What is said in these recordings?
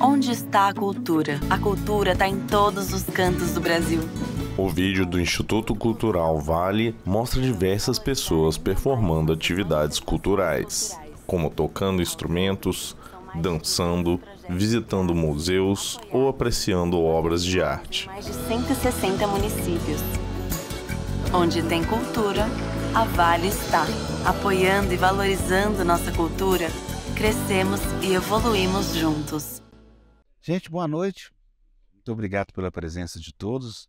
Onde está a cultura? A cultura está em todos os cantos do Brasil. O vídeo do Instituto Cultural Vale mostra diversas pessoas performando atividades culturais, como tocando instrumentos, dançando, visitando museus ou apreciando obras de arte. Mais de 160 municípios. Onde tem cultura, a Vale está. Apoiando e valorizando nossa cultura, crescemos e evoluímos juntos. Gente, boa noite. Muito obrigado pela presença de todos.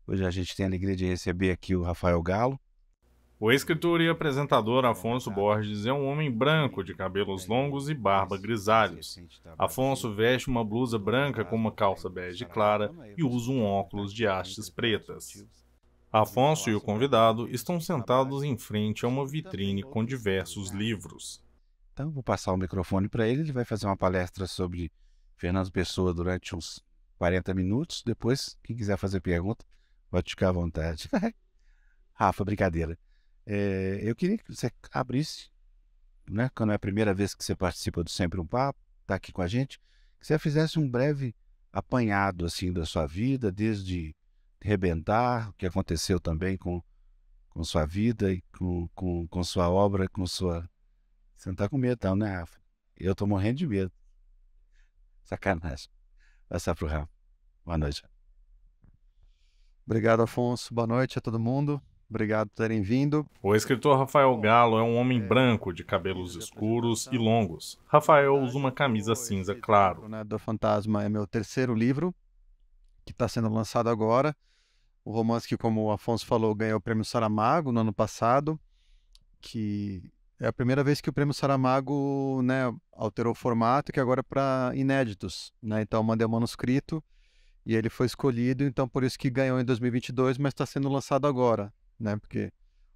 Hoje a gente tem a alegria de receber aqui o Rafael Galo. O escritor e apresentador Afonso Borges é um homem branco de cabelos longos e barba grisalhos. Afonso veste uma blusa branca com uma calça bege clara e usa um óculos de hastes pretas. Afonso e o convidado estão sentados em frente a uma vitrine com diversos livros. Então, vou passar o microfone para ele. Ele vai fazer uma palestra sobre Fernando Pessoa durante uns 40 minutos. Depois, quem quiser fazer pergunta, pode ficar à vontade. Rafa, brincadeira. Eu queria que você abrisse, né, quando é a primeira vez que você participa do Sempre um Papo, está aqui com a gente, que você fizesse um breve apanhado assim, da sua vida, desde rebentar, o que aconteceu também com sua vida e com sua obra, com sua... Você não está com medo não, né, Rafa? Eu estou morrendo de medo. Sacanagem. Passar para o Rafa. Boa noite. Obrigado, Afonso. Boa noite a todo mundo. Obrigado por terem vindo. O escritor Rafael Galo é um homem branco de cabelos escuros e longos. Rafael usa uma camisa cinza claro. Do Fantasma é meu terceiro livro, que está sendo lançado agora. O romance que, como o Afonso falou, ganhou o Prêmio Saramago no ano passado, que é a primeira vez que o Prêmio Saramago, né, alterou o formato, que agora é para inéditos, né? Então eu mandei o manuscrito e ele foi escolhido, então por isso que ganhou em 2022, mas está sendo lançado agora, né? Porque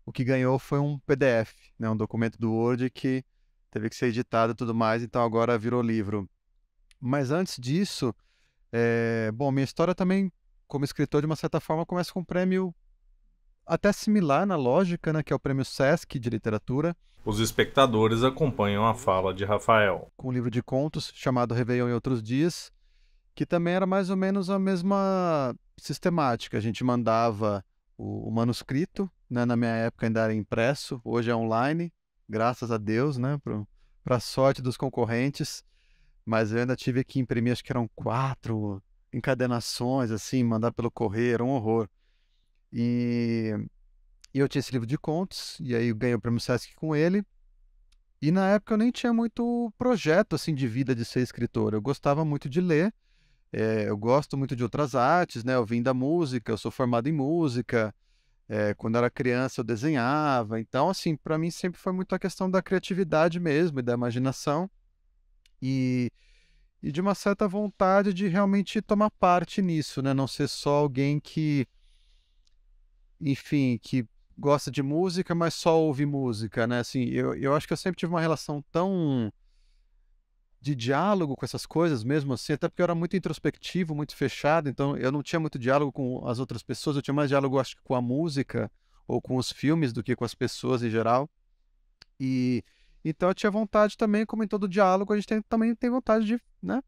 o que ganhou foi um PDF, né, um documento do Word que teve que ser editado e tudo mais, então agora virou livro. Mas antes disso, bom, minha história também, como escritor, de uma certa forma, começa com um prêmio até similar na lógica, né, que é o Prêmio Sesc de Literatura. Os espectadores acompanham a fala de Rafael. Com um livro de contos chamado Réveillon e Outros Dias, que também era mais ou menos a mesma sistemática. A gente mandava o manuscrito, né, na minha época ainda era impresso, hoje é online, graças a Deus, né, para a sorte dos concorrentes, mas eu ainda tive que imprimir, acho que eram 4 encadernações, assim, mandar pelo correio, era um horror. E eu tinha esse livro de contos, e aí eu ganhei o Prêmio Sesc com ele, e na época eu nem tinha muito projeto, assim, de vida de ser escritor. Eu gostava muito de ler, eu gosto muito de outras artes, né? Eu vim da música, eu sou formado em música, quando eu era criança eu desenhava, então, assim, para mim sempre foi muito a questão da criatividade mesmo, e da imaginação, e de uma certa vontade de realmente tomar parte nisso, né? Não ser só alguém que, enfim, que gosta de música, mas só ouve música, né? Assim, eu acho que eu sempre tive uma relação tão de diálogo com essas coisas mesmo, assim, até porque eu era muito introspectivo, muito fechado, então eu não tinha muito diálogo com as outras pessoas, eu tinha mais diálogo, acho que, com a música ou com os filmes do que com as pessoas em geral. E então eu tinha vontade também, como em todo diálogo, a gente também tem vontade de, né,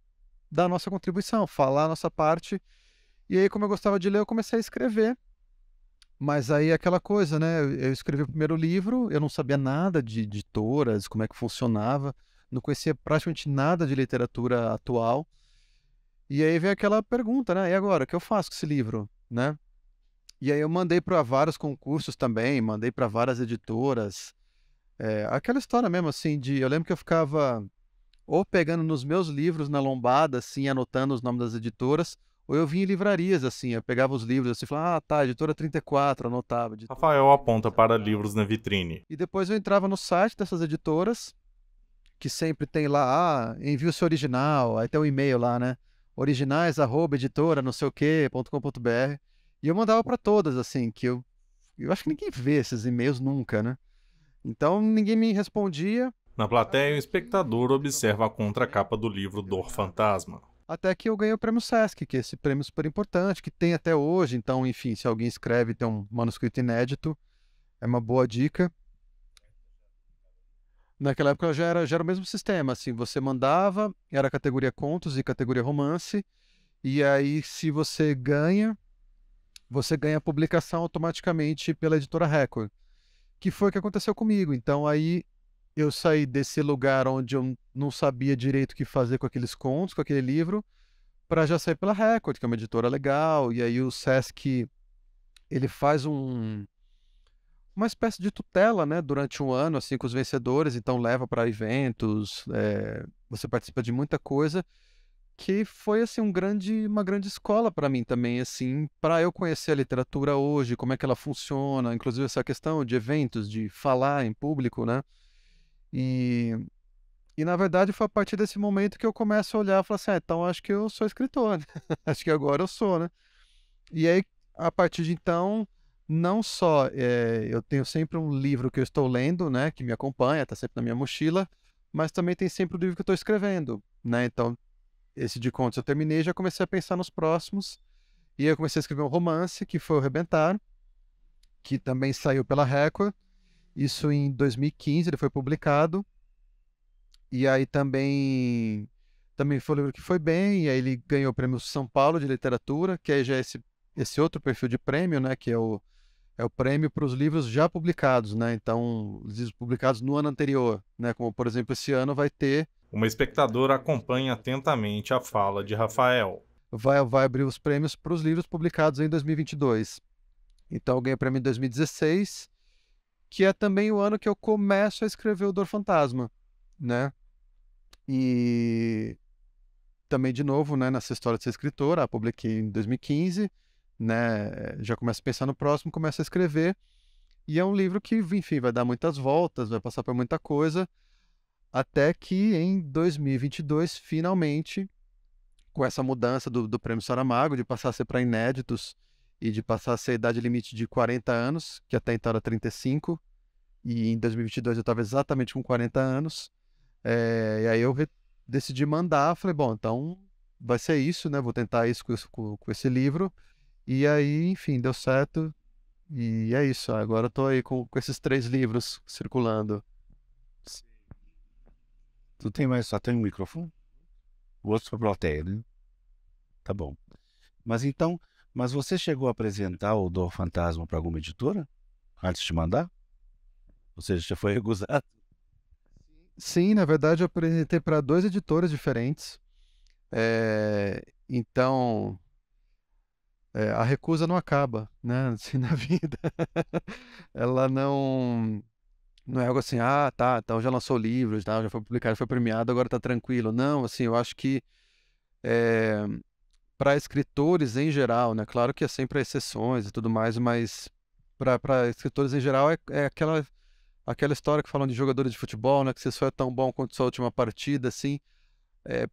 dar a nossa contribuição, falar a nossa parte. E aí, como eu gostava de ler, eu comecei a escrever. Mas aí aquela coisa, né? Eu escrevi o primeiro livro, eu não sabia nada de editoras, como é que funcionava, não conhecia praticamente nada de literatura atual. E aí veio aquela pergunta, né? E agora, o que eu faço com esse livro, né? E aí eu mandei para vários concursos também, mandei para várias editoras. Aquela história mesmo, assim, eu lembro que eu ficava ou pegando nos meus livros na lombada, assim, anotando os nomes das editoras, ou eu vinha em livrarias, assim, eu pegava os livros, assim, falava, ah, tá, editora 34, anotava. Rafael aponta para livros na vitrine. E depois eu entrava no site dessas editoras, que sempre tem lá, envio-se original, aí tem um e-mail lá, né, originais@editora não sei o quê.com.br, e eu mandava para todas, assim, que eu acho que ninguém vê esses e-mails nunca, né, então ninguém me respondia. Na plateia, o espectador observa a contracapa do livro Dor Fantasma. Até que eu ganhei o Prêmio Sesc, que é esse prêmio super importante, que tem até hoje. Então, enfim, se alguém escreve e tem um manuscrito inédito, é uma boa dica. Naquela época já era o mesmo sistema, assim, você mandava, era categoria contos e categoria romance, e aí se você ganha a publicação automaticamente pela editora Record, que foi o que aconteceu comigo. Então aí eu saí desse lugar onde eu não sabia direito o que fazer com aqueles contos, com aquele livro, para já sair pela Record, que é uma editora legal, e aí o Sesc, ele faz uma espécie de tutela, né, durante um ano, assim, com os vencedores, então leva para eventos, você participa de muita coisa, que foi, assim, uma grande escola para mim também, assim, para eu conhecer a literatura hoje, como é que ela funciona, inclusive essa questão de eventos, de falar em público, né, e, e na verdade foi a partir desse momento que eu começo a olhar e falar assim, então acho que eu sou escritor, né? Acho que agora eu sou, né? E aí, a partir de então, não só eu tenho sempre um livro que eu estou lendo, né, que me acompanha, está sempre na minha mochila, mas também tem sempre o livro que eu estou escrevendo, né? Então, esse de contos eu terminei, já comecei a pensar nos próximos, e aí eu comecei a escrever um romance, que foi o Rebentar, que também saiu pela Record, isso em 2015, ele foi publicado, e aí também foi um livro que foi bem, e aí ele ganhou o Prêmio São Paulo de Literatura, que aí já é esse outro perfil de prêmio, né, que é o prêmio para os livros já publicados, né? Então, os livros publicados no ano anterior, né? Como, por exemplo, esse ano vai ter... Uma espectadora acompanha atentamente a fala de Rafael. Vai abrir os prêmios para os livros publicados em 2022. Então, eu ganhei o prêmio em 2016, que é também o ano que eu começo a escrever o Dor Fantasma, né? E também, de novo, né, nessa história de ser escritora, publiquei em 2015, né? Já começo a pensar no próximo, começo a escrever. E é um livro que, enfim, vai dar muitas voltas, vai passar por muita coisa, até que em 2022, finalmente, com essa mudança do Prêmio Saramago, de passar a ser para inéditos e de passar a ser a idade limite de 40 anos, que até então era 35, e em 2022 eu estava exatamente com 40 anos, e aí eu decidi mandar, falei, bom, então vai ser isso, né? Vou tentar isso com esse livro. E aí, enfim, deu certo. E é isso. Agora eu tô aí com esses 3 livros circulando. Tu tem mais, só tem um microfone? O outro para plateia, né? Tá bom. Mas então, mas você chegou a apresentar o Dor Fantasma para alguma editora? Antes de mandar? Ou seja, já foi recusado? Sim, na verdade eu apresentei para 2 editores diferentes. Então, a recusa não acaba, né? Assim, na vida. Ela não é algo assim, ah, tá, então já lançou livros, tá, já foi publicado, foi premiado, agora tá tranquilo. Não, assim, eu acho que para escritores em geral, né? Claro que é sempre exceções e tudo mais, mas para escritores em geral é aquela história que falam de jogadores de futebol, né? Que você só é tão bom quanto sua última partida, assim.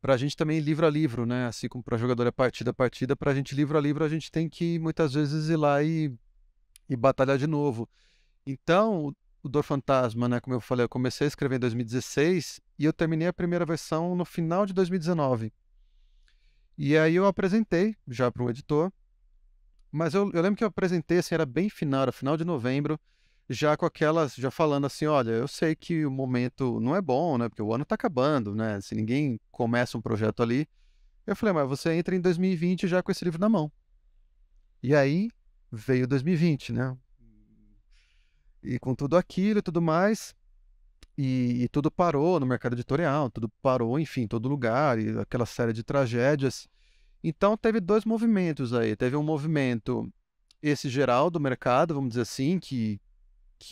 Para a gente também livro a livro, né? Assim como para jogador é partida a partida, para a gente livro a livro a gente tem que muitas vezes ir lá e batalhar de novo. Então, o Dor Fantasma, né? Como eu falei, eu comecei a escrever em 2016 e eu terminei a primeira versão no final de 2019. E aí eu apresentei já para um editor, mas eu lembro que eu apresentei, assim, era bem final, era final de novembro, já com aquelas, já falando assim, olha, eu sei que o momento não é bom, né? Porque o ano tá acabando, né? Se ninguém começa um projeto ali. Eu falei, mas você entra em 2020 já com esse livro na mão. E aí veio 2020, né? E com tudo aquilo e tudo mais, e tudo parou no mercado editorial, tudo parou, enfim, em todo lugar, e aquela série de tragédias. Então teve 2 movimentos aí. Teve um movimento, esse geral do mercado, vamos dizer assim, que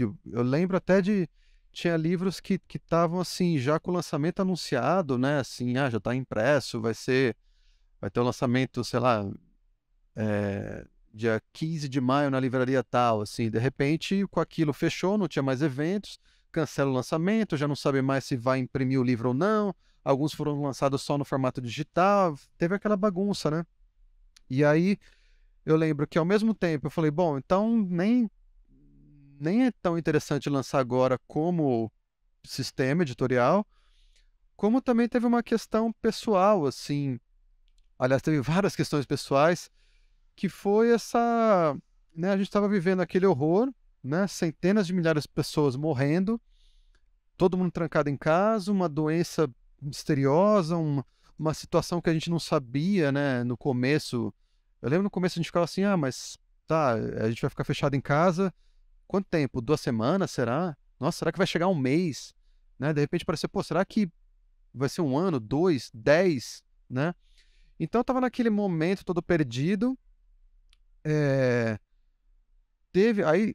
eu lembro até de... Tinha livros que estavam assim, já com o lançamento anunciado, né? Assim, já está impresso, vai ter o lançamento, sei lá, dia 15 de maio na livraria tal, assim. De repente, com aquilo fechou, não tinha mais eventos, cancela o lançamento, já não sabe mais se vai imprimir o livro ou não. Alguns foram lançados só no formato digital, teve aquela bagunça, né? E aí, eu lembro que ao mesmo tempo eu falei, bom, então nem é tão interessante lançar agora como sistema editorial, como também teve uma questão pessoal, assim, aliás, teve várias questões pessoais, que foi essa, né, a gente estava vivendo aquele horror, né, centenas de milhares de pessoas morrendo, todo mundo trancado em casa, uma doença misteriosa, uma situação que a gente não sabia, né, no começo. Eu lembro no começo a gente ficava assim, mas tá, a gente vai ficar fechado em casa, quanto tempo? 2 semanas, será? Nossa, será que vai chegar um mês? Né? De repente parecia, pô, será que vai ser 1 ano, 2, 10, né? Então eu tava naquele momento todo perdido, aí,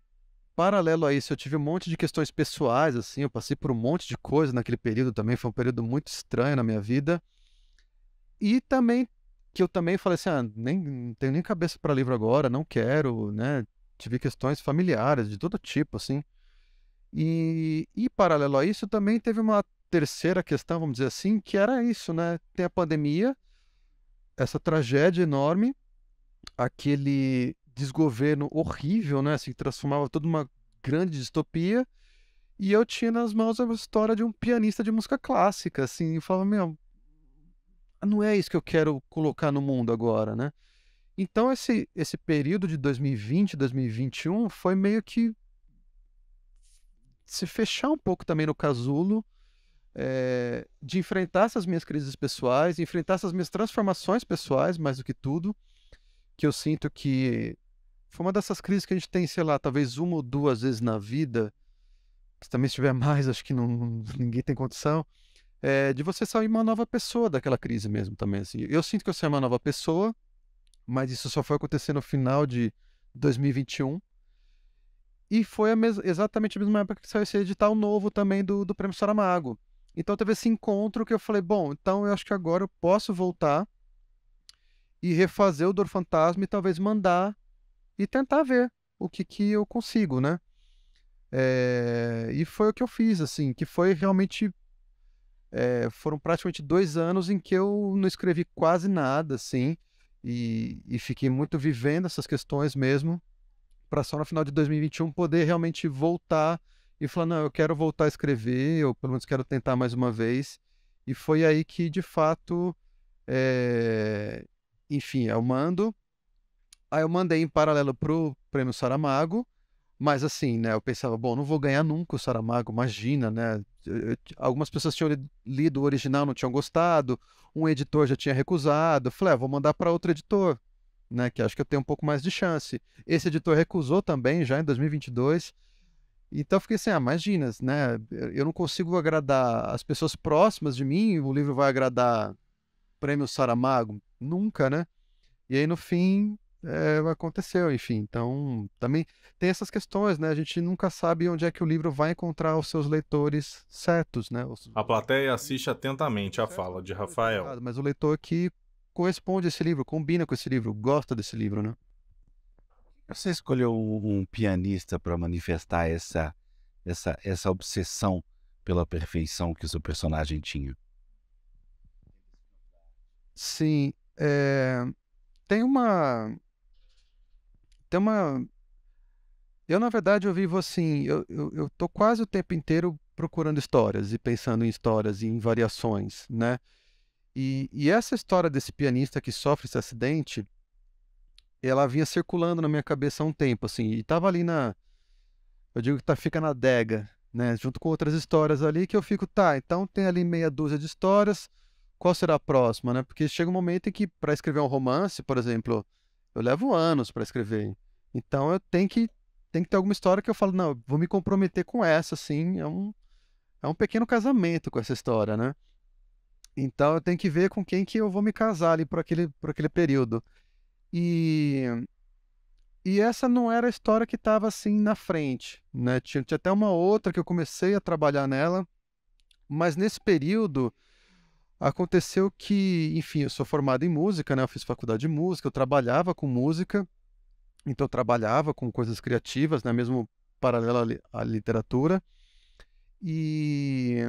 paralelo a isso, eu tive um monte de questões pessoais, assim, eu passei por um monte de coisa naquele período também, foi um período muito estranho na minha vida. E também, que eu também falei assim, não tenho nem cabeça para livro agora, não quero, né? Tive questões familiares de todo tipo, assim. E paralelo a isso, também teve uma terceira questão, vamos dizer assim, que era isso, né? Tem a pandemia, essa tragédia enorme, aquele desgoverno horrível, né? Assim, que transformava toda uma grande distopia. E eu tinha nas mãos a história de um pianista de música clássica, assim, e falava, meu, não é isso que eu quero colocar no mundo agora, né? Então esse período de 2020, 2021 foi meio que se fechar um pouco também no casulo, de enfrentar essas minhas crises pessoais, enfrentar essas minhas transformações pessoais, mais do que tudo, que eu sinto que foi uma dessas crises que a gente tem, sei lá, talvez 1 ou 2 vezes na vida, se também se tiver mais, acho que ninguém tem condição, de você sair uma nova pessoa daquela crise mesmo também, assim. Eu sinto que eu saí uma nova pessoa, mas isso só foi acontecer no final de 2021. E foi exatamente a mesma época que saiu esse edital novo também do Prêmio Saramago. Então teve esse encontro que eu falei, bom, então eu acho que agora eu posso voltar e refazer o Dor Fantasma e talvez mandar e tentar ver o que eu consigo, né? E foi o que eu fiz, assim, que foi realmente... foram praticamente 2 anos em que eu não escrevi quase nada, assim, e fiquei muito vivendo essas questões mesmo, para só no final de 2021 poder realmente voltar e falar, não, eu quero voltar a escrever, ou pelo menos quero tentar mais uma vez. E foi aí que, de fato, enfim, aí eu mandei em paralelo pro Prêmio Saramago, mas assim, né, eu pensava, bom, não vou ganhar nunca o Saramago, imagina, né? Algumas pessoas tinham lido o original, não tinham gostado, um editor já tinha recusado. Eu falei, vou mandar para outro editor, né, que acho que eu tenho um pouco mais de chance. Esse editor recusou também, já em 2022. Então eu fiquei assim, imagina, né? Eu não consigo agradar as pessoas próximas de mim, o livro vai agradar Prêmio Saramago? Nunca, né? E aí no fim aconteceu, enfim. Então também tem essas questões, né? A gente nunca sabe onde é que o livro vai encontrar os seus leitores certos, né? A plateia assiste atentamente à fala de Rafael. Mas o leitor que corresponde a esse livro, combina com esse livro, gosta desse livro, né? Você escolheu um pianista para manifestar essa obsessão pela perfeição que o seu personagem tinha? Sim, tem uma... Eu, na verdade, eu vivo assim, eu tô quase o tempo inteiro procurando histórias e pensando em histórias e em variações, né? E essa história desse pianista que sofre esse acidente, ela vinha circulando na minha cabeça há um tempo, assim, e tava ali eu digo que fica na adega, né? Junto com outras histórias ali que eu fico, tá, então tem ali meia dúzia de histórias, qual será a próxima, né? Porque chega um momento em que para escrever um romance, por exemplo, eu levo anos para escrever. Então eu tenho que ter alguma história que eu falo, não, eu vou me comprometer com essa, assim, é um pequeno casamento com essa história, né? Então eu tenho que ver com quem que eu vou me casar ali por aquele período. E, e essa não era a história que estava assim na frente, né? Tinha até uma outra que eu comecei a trabalhar nela, mas nesse período aconteceu que, enfim, eu sou formado em música, né? Eu fiz faculdade de música, eu trabalhava com música, então eu trabalhava com coisas criativas, né? Mesmo paralelo à literatura. E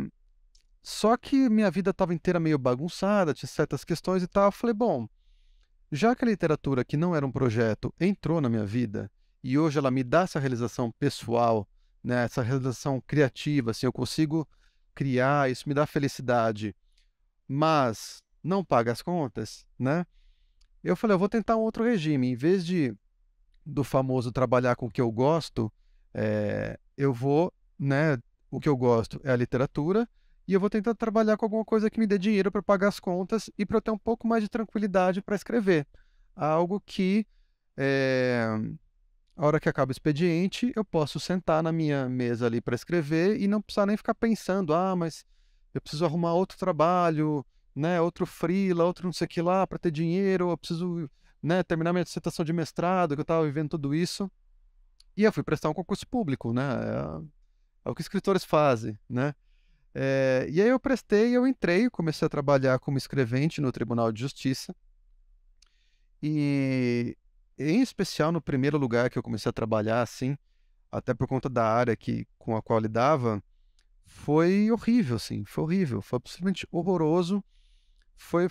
só que minha vida estava inteira meio bagunçada, tinha certas questões e tal. Eu falei, bom, já que a literatura, que não era um projeto, entrou na minha vida e hoje ela me dá essa realização pessoal, né? Essa realização criativa, assim, eu consigo criar, isso me dá felicidade, mas não paga as contas, né? Eu falei, eu vou tentar um outro regime. Em vez do famoso trabalhar com o que eu gosto, eu vou, né, o que eu gosto é a literatura, e eu vou tentar trabalhar com alguma coisa que me dê dinheiro para pagar as contas e para eu ter um pouco mais de tranquilidade para escrever. Algo que, eh, a hora que acaba o expediente, eu posso sentar na minha mesa ali para escrever e não precisar nem ficar pensando, mas eu preciso arrumar outro trabalho, né, outro freela, outro não sei o que lá para ter dinheiro, eu preciso, né, terminar minha dissertação de mestrado, que eu estava vivendo tudo isso. E eu fui prestar um concurso público, né? É o que escritores fazem, né? E aí eu prestei, eu entrei, comecei a trabalhar como escrevente no Tribunal de Justiça. E, em especial, no primeiro lugar que eu comecei a trabalhar, assim, até por conta da área com a qual lidava, foi horrível, assim, foi horrível, foi absolutamente horroroso, foi,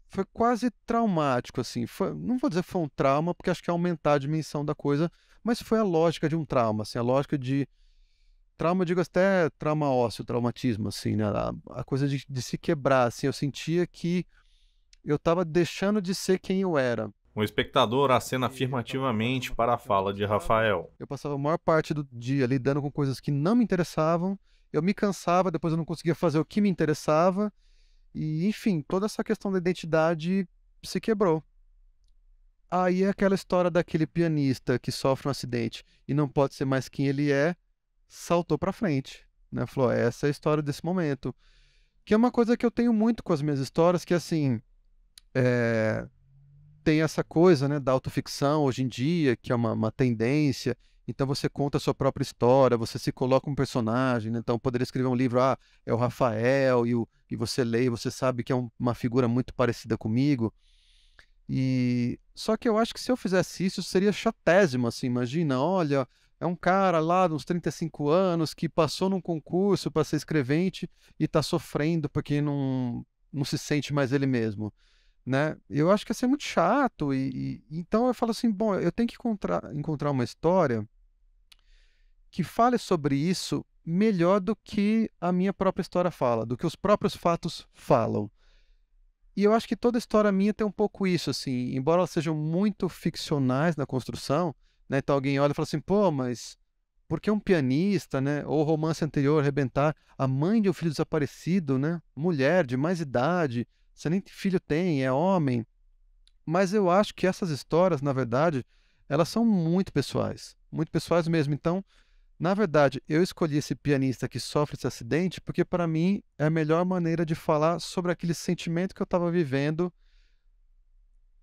foi quase traumático, assim, não vou dizer que foi um trauma, porque acho que é aumentar a dimensão da coisa, mas foi a lógica de um trauma, assim, a lógica de trauma, eu digo até trauma ósseo, traumatismo, assim, né, a coisa de se quebrar, assim, eu sentia que eu estava deixando de ser quem eu era. O espectador acena afirmativamente para a fala de Rafael. Eu passava a maior parte do dia lidando com coisas que não me interessavam, eu me cansava, depois eu não conseguia fazer o que me interessava, e, enfim, toda essa questão da identidade se quebrou. Aí é aquela história daquele pianista que sofre um acidente e não pode ser mais quem ele é, saltou pra frente, né? Falou, essa é a história desse momento. Que é uma coisa que eu tenho muito com as minhas histórias, que assim, tem essa coisa, né, da autoficção hoje em dia, que é uma tendência. Então você conta a sua própria história, você se coloca um personagem, né? Então eu poderia escrever um livro, é o Rafael, e você lê, e você sabe que é uma figura muito parecida comigo. E só que eu acho que se eu fizesse isso seria chatésimo, assim, imagina, olha, é um cara lá de uns 35 anos que passou num concurso para ser escrevente e está sofrendo porque não se sente mais ele mesmo, né? Eu acho que ia ser muito chato então eu falo assim, bom, eu tenho que encontrar uma história que fale sobre isso melhor do que a minha própria história fala, do que os próprios fatos falam. E eu acho que toda história minha tem um pouco isso, assim, embora elas sejam muito ficcionais na construção, né? Então alguém olha e fala assim, pô, mas por que um pianista, né? Ou o romance anterior, Arrebentar, a mãe de um filho desaparecido, né? Mulher de mais idade, você nem filho tem, é homem. Mas eu acho que essas histórias, na verdade, elas são muito pessoais mesmo. Então, na verdade, eu escolhi esse pianista que sofre esse acidente porque, para mim, é a melhor maneira de falar sobre aquele sentimento que eu estava vivendo,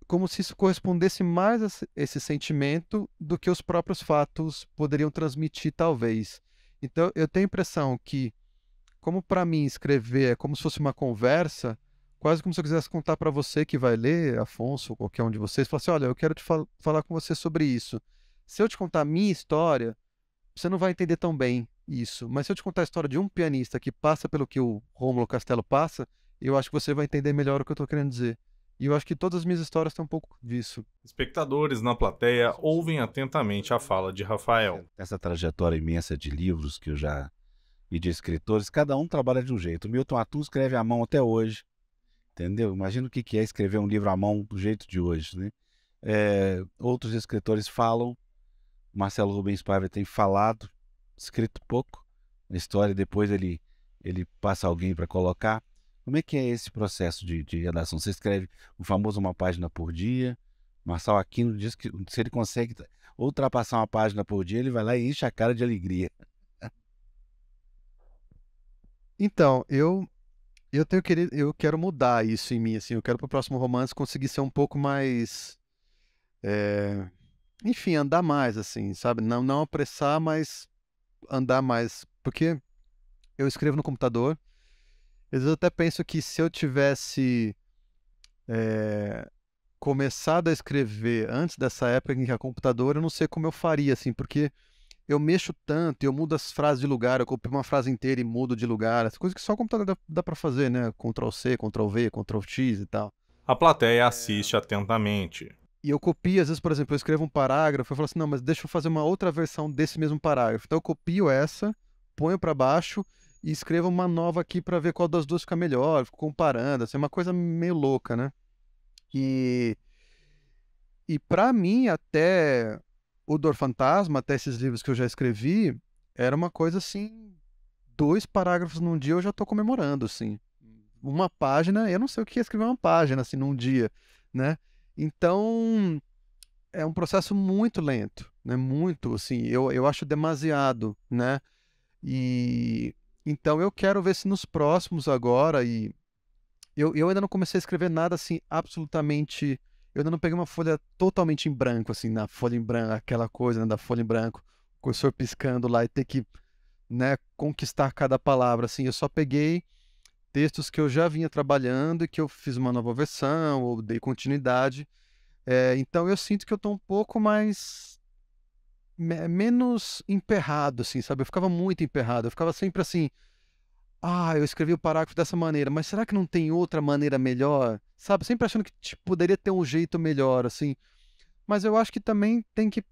como se isso correspondesse mais a esse sentimento do que os próprios fatos poderiam transmitir, talvez. Então, eu tenho a impressão que, como para mim escrever é como se fosse uma conversa, quase como se eu quisesse contar para você que vai ler, Afonso, ou qualquer um de vocês, falar assim, olha, eu quero falar com você sobre isso. Se eu te contar a minha história, você não vai entender tão bem isso. Mas se eu te contar a história de um pianista que passa pelo que o Rômulo Castelo passa, eu acho que você vai entender melhor o que eu estou querendo dizer. E eu acho que todas as minhas histórias têm um pouco disso. Espectadores na plateia ouvem atentamente a fala de Rafael. Essa trajetória imensa de livros que eu já e de escritores, cada um trabalha de um jeito. O Milton Atum escreve à mão até hoje, entendeu? Imagina o que é escrever um livro à mão do jeito de hoje, né? Outros escritores falam, Marcelo Rubens Paiva tem falado, escrito pouco na história, depois ele passa alguém para colocar. Como é que é esse processo de redação? Você escreve o famoso uma página por dia. Marçal Aquino diz que se ele consegue ultrapassar uma página por dia, ele vai lá e enche a cara de alegria. Então, eu quero mudar isso em mim, assim, eu quero para o próximo romance conseguir ser um pouco mais, enfim, andar mais, assim, sabe? Não apressar, mas andar mais, porque eu escrevo no computador. Às vezes eu até penso que se eu tivesse começado a escrever antes dessa época em que era computador, eu não sei como eu faria, assim, porque eu mexo tanto, eu mudo as frases de lugar, eu copio uma frase inteira e mudo de lugar, as coisas que só o computador dá para fazer, né? Ctrl C, Ctrl V, Ctrl X e tal. A plateia assiste atentamente. E eu copio, às vezes, por exemplo, eu escrevo um parágrafo, eu falo assim, não, mas deixa eu fazer uma outra versão desse mesmo parágrafo. Então eu copio essa, ponho para baixo e escrevo uma nova aqui para ver qual das duas fica melhor, fico comparando, assim, é uma coisa meio louca, né? E para mim, até o Dor Fantasma, até esses livros que eu já escrevi, era uma coisa assim 2 parágrafos num dia eu já estou comemorando, assim. Uma página, eu não sei o que é escrever uma página, assim, num dia, né? Então, é um processo muito lento, né? Muito, assim, eu acho demasiado, né? E então eu quero ver se nos próximos agora, e eu ainda não comecei a escrever nada assim absolutamente. Eu ainda não peguei uma folha totalmente em branco, assim, na folha em branco, aquela coisa, né, da folha em branco, o cursor piscando lá e ter que, né, conquistar cada palavra, assim. Eu só peguei textos que eu já vinha trabalhando e que eu fiz uma nova versão ou dei continuidade. Então eu sinto que eu estou um pouco mais menos emperrado, assim, sabe? Eu ficava muito emperrado, eu ficava sempre assim, eu escrevi o parágrafo dessa maneira, mas será que não tem outra maneira melhor? Sabe? Sempre achando que tipo, poderia ter um jeito melhor, assim. Mas eu acho que também tem que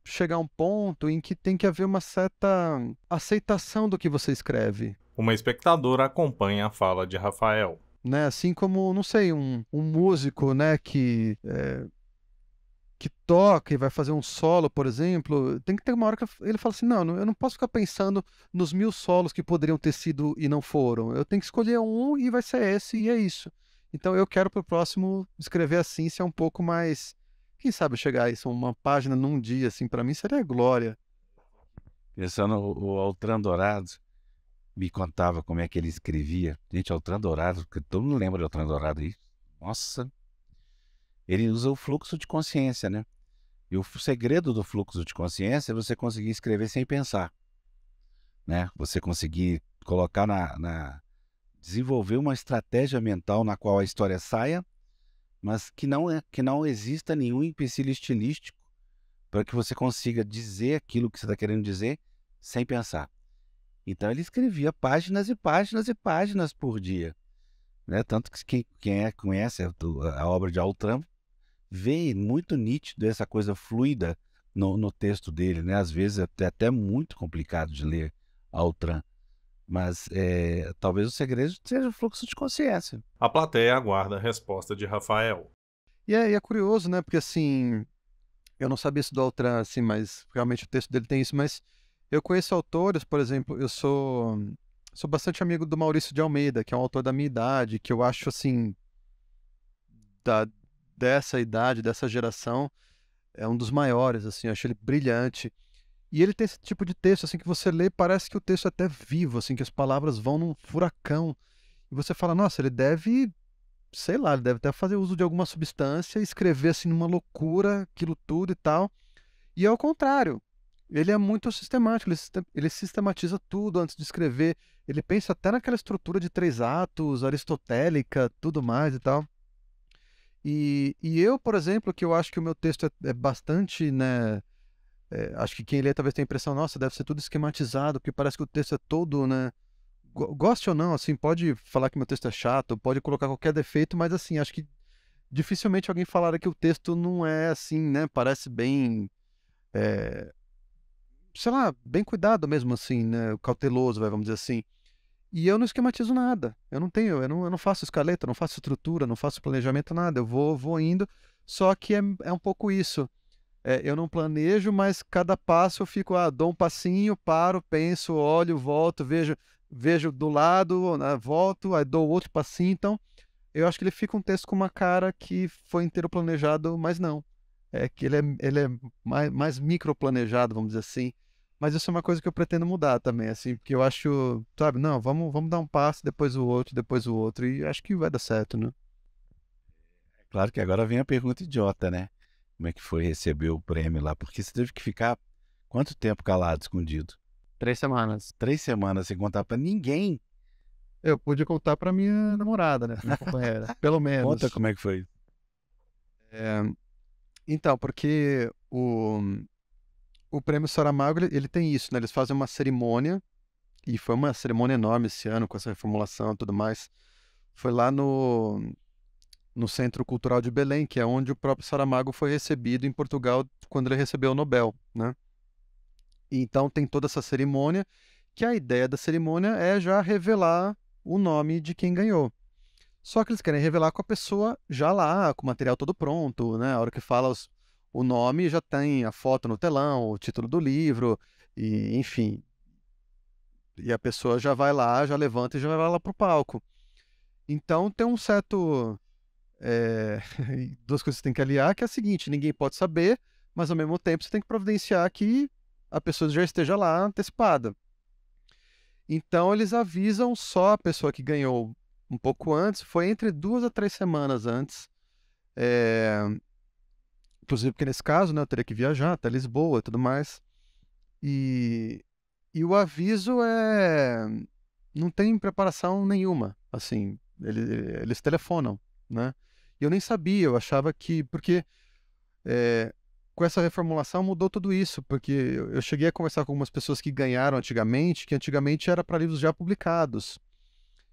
chegar a um ponto em que tem que haver uma certa aceitação do que você escreve, Uma espectadora acompanha a fala de Rafael. né? Assim como, não sei, um músico, né, que toca e vai fazer um solo, por exemplo, tem que ter uma hora que ele fala assim, não, eu não posso ficar pensando nos 1000 solos que poderiam ter sido e não foram. Eu tenho que escolher um e vai ser esse e é isso. Então eu quero para o próximo escrever assim, se é um pouco mais, quem sabe chegar a isso, uma página num dia, assim, para mim seria glória. Pensando, o Altran Dourado me contava como é que ele escrevia. Gente, Altran Dourado, porque todo mundo lembra do Altran Dourado aí. Nossa, ele usa o fluxo de consciência, né? E o segredo do fluxo de consciência é você conseguir escrever sem pensar, né? Você conseguir colocar desenvolver uma estratégia mental na qual a história saia, mas que não exista nenhum empecilho estilístico para que você consiga dizer aquilo que você está querendo dizer sem pensar. Então ele escrevia páginas e páginas e páginas por dia, né? Tanto que quem conhece a obra de Altran vê muito nítido essa coisa fluida no texto dele, né? Às vezes é até muito complicado de ler Altran, mas talvez o segredo seja o fluxo de consciência. A plateia aguarda a resposta de Rafael. E é curioso, né, porque assim, eu não sabia isso do Altran, assim, mas realmente o texto dele tem isso, mas eu conheço autores, por exemplo, eu sou bastante amigo do Maurício de Almeida, que é um autor da minha idade, que eu acho, assim, da, dessa idade, dessa geração, é um dos maiores, assim, eu acho ele brilhante. E ele tem esse tipo de texto, assim, que você lê, parece que o texto é até vivo, assim, que as palavras vão num furacão. E você fala, nossa, ele deve, sei lá, ele deve até fazer uso de alguma substância e escrever, assim, numa loucura, aquilo tudo e tal. E é o contrário. Ele é muito sistemático, ele sistematiza tudo antes de escrever. Ele pensa até naquela estrutura de 3 atos, aristotélica, tudo mais e tal. E eu, por exemplo, que eu acho que o meu texto é bastante, né? Acho que quem lê talvez tenha a impressão, nossa, deve ser tudo esquematizado, porque parece que o texto é todo, né? Goste ou não, assim, pode falar que meu texto é chato, pode colocar qualquer defeito, mas assim, acho que dificilmente alguém falará que o texto não é assim, né? Parece bem, é, sei lá, bem cuidado mesmo, assim, né? Cauteloso, vamos dizer assim. E eu não esquematizo nada. Eu não faço escaleta, não faço estrutura, não faço planejamento, nada. Eu vou indo. Só que é um pouco isso. Eu não planejo, mas cada passo eu fico, dou um passinho, paro, penso, olho, volto, vejo do lado, né, volto, aí dou outro passinho. Então, eu acho que ele fica um texto com uma cara que foi inteiro planejado, mas não. É que ele é mais microplanejado, vamos dizer assim. Mas isso é uma coisa que eu pretendo mudar também, assim, porque eu acho, sabe, não, vamos dar um passo, depois o outro, e acho que vai dar certo, né? Claro que agora vem a pergunta idiota, né? Como é que foi receber o prêmio lá? Porque você teve que ficar quanto tempo calado, escondido? 3 semanas. 3 semanas sem contar pra ninguém. Eu pude contar pra minha namorada, né? Minha companheira, pelo menos. Conta como é que foi. Então, porque o Prêmio Saramago, ele tem isso, né? Eles fazem uma cerimônia, e foi uma cerimônia enorme esse ano, com essa reformulação e tudo mais. Foi lá no Centro Cultural de Belém, que é onde o próprio Saramago foi recebido em Portugal quando ele recebeu o Nobel, né? E então tem toda essa cerimônia, que a ideia da cerimônia é já revelar o nome de quem ganhou. Só que eles querem revelar com a pessoa já lá, com o material todo pronto, né? A hora que fala o nome, já tem a foto no telão, o título do livro, e enfim. E a pessoa já vai lá, já levanta e já vai lá pro palco. Então tem um certo... duas coisas que você tem que aliar, que é a seguinte, ninguém pode saber, mas ao mesmo tempo você tem que providenciar que a pessoa já esteja lá antecipada. Então eles avisam só a pessoa que ganhou um pouco antes, foi entre 2 a 3 semanas antes. Inclusive porque nesse caso, né, eu teria que viajar até Lisboa e tudo mais. E o aviso não tem preparação nenhuma, assim, eles telefonam, né? E eu nem sabia, eu achava que... Porque com essa reformulação mudou tudo isso, porque eu cheguei a conversar com algumas pessoas que ganharam antigamente, que antigamente era para livros já publicados.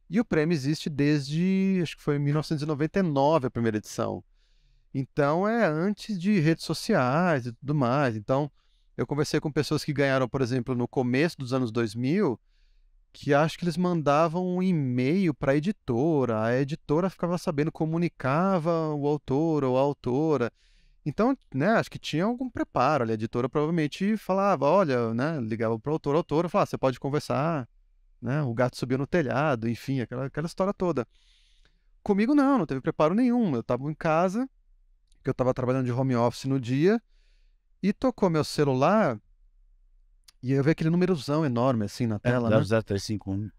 E o prêmio existe desde, acho que foi em 1999 a primeira edição. Então é antes de redes sociais e tudo mais. Então eu conversei com pessoas que ganharam, por exemplo, no começo dos anos 2000, que acho que eles mandavam um e-mail para a editora ficava sabendo, comunicava o autor ou a autora. Então, né, acho que tinha algum preparo ali. A editora provavelmente falava, olha, né, ligava para o autor, a autora falava, você pode conversar, né, o gato subiu no telhado, enfim, aquela história toda. Comigo não teve preparo nenhum. Eu estava em casa, que eu estava trabalhando de home office no dia, e tocou meu celular, e eu vi aquele numerozão enorme assim na tela, né? 00351.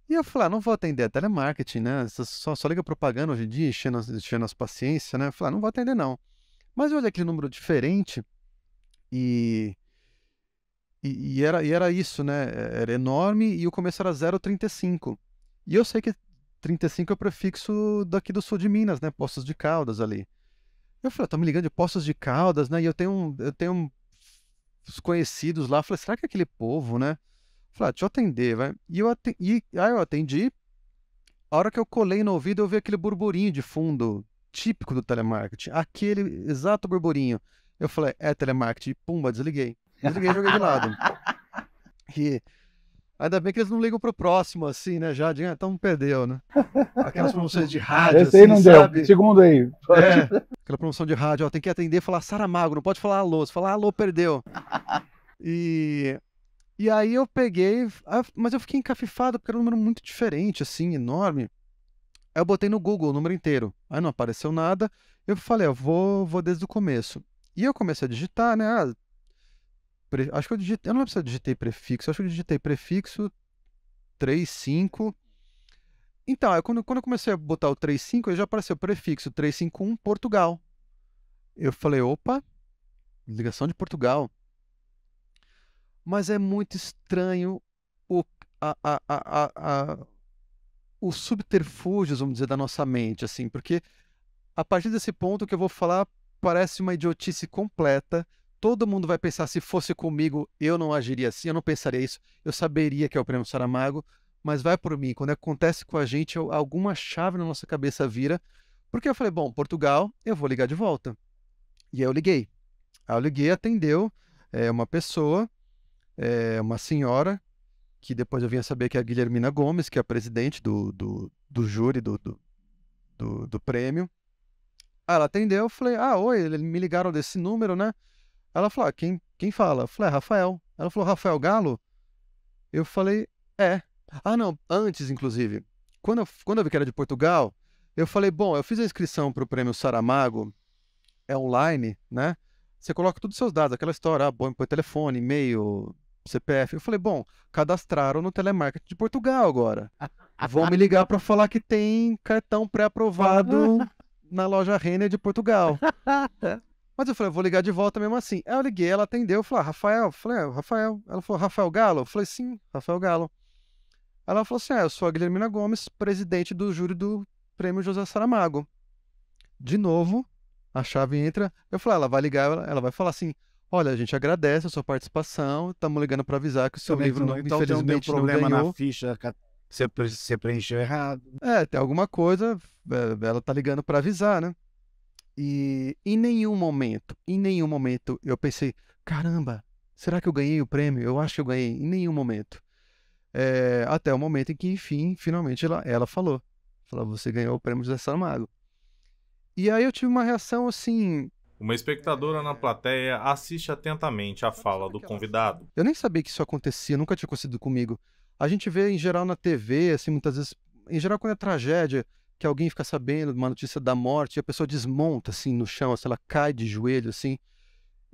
E eu falei, não vou atender, é telemarketing, né? Só liga propaganda hoje em dia, enchendo as paciência, né? Eu falei, não vou atender não. Mas eu olhei aquele número diferente e era isso, né? Era enorme e o começo era 035. E eu sei que 35 é o prefixo daqui do sul de Minas, né? Poços de Caldas ali. Eu falei, tô me ligando de Poços de Caldas, né? E eu tenho os conhecidos lá. Eu falei, será que é aquele povo, né? Eu falei, deixa eu atender, vai. Aí eu atendi. A hora que eu colei no ouvido, eu vi aquele burburinho de fundo típico do telemarketing. Aquele exato burburinho. Eu falei, é telemarketing. Pumba, desliguei. Desliguei e joguei de lado. E ainda bem que eles não ligam pro próximo, assim, né? Já, então perdeu, né? Aquelas promoções de rádio, Esse aí assim, não sabe? deu. Segundo aí. Aquela promoção de rádio, ó, tem que atender e falar Saramago, não pode falar alô. Se falar alô, perdeu. E aí eu peguei, mas eu fiquei encafifado porque era um número muito diferente, assim, enorme. Aí eu botei no Google o número inteiro. Aí não apareceu nada. Eu falei, eu vou desde o começo. E eu comecei a digitar, né? Acho que eu não lembro se eu digitei prefixo, acho que eu digitei prefixo 35. Então, aí quando eu comecei a botar o 35, aí já apareceu prefixo 351 Portugal. Eu falei, opa, ligação de Portugal. Mas é muito estranho os subterfúgios, vamos dizer, da nossa mente, assim, porque a partir desse ponto que eu vou falar parece uma idiotice completa. Todo mundo vai pensar, se fosse comigo, eu não agiria assim, eu não pensaria isso, eu saberia que é o Prêmio Saramago, mas vai por mim. Quando acontece com a gente, alguma chave na nossa cabeça vira, porque eu falei, bom, Portugal, eu vou ligar de volta. E aí eu liguei. Aí eu liguei, atendeu uma pessoa, uma senhora, que depois eu vim a saber que é a Guilhermina Gomes, que é a presidente do júri do prêmio. Ela atendeu, eu falei, oi, eles me ligaram desse número, né? Ela falou, quem fala? Eu falei, Rafael. Ela falou, Rafael Galo? Eu falei, é. Não, antes, inclusive. Quando eu vi que era de Portugal, eu falei, bom, eu fiz a inscrição para o prêmio Saramago, é online, né? Você coloca todos os seus dados, aquela história, põe telefone, e-mail, CPF. Eu falei, bom, cadastraram no telemarketing de Portugal agora. Vão me ligar para falar que tem cartão pré-aprovado na loja Renner de Portugal. Mas eu falei, vou ligar de volta mesmo assim. Aí eu liguei, ela atendeu, eu falei, Rafael? Eu falei, Rafael. Ela falou, Rafael Galo? Eu falei, sim, Rafael Galo. Ela falou assim, eu sou a Guilhermina Gomes, presidente do júri do Prêmio José Saramago. De novo, a chave entra, eu falei, ela vai ligar, ela vai falar assim, olha, a gente agradece a sua participação, estamos ligando para avisar que o seu livro, então, infelizmente, tem um problema não ganhou. na ficha, você preencheu errado. Tem alguma coisa, ela tá ligando para avisar, né? E em nenhum momento eu pensei, caramba, será que eu ganhei o prêmio? Eu acho que eu ganhei. Em nenhum momento. Até o momento em que, enfim, finalmente ela falou, você ganhou o prêmio José Saramago. E aí eu tive uma reação assim, Uma espectadora na plateia assiste atentamente à fala do convidado. Eu nem sabia que isso acontecia, nunca tinha acontecido comigo. A gente vê em geral na TV, assim, muitas vezes, em geral quando é tragédia, que alguém fica sabendo de uma notícia da morte e a pessoa desmonta, assim, no chão, assim, ela cai de joelho, assim.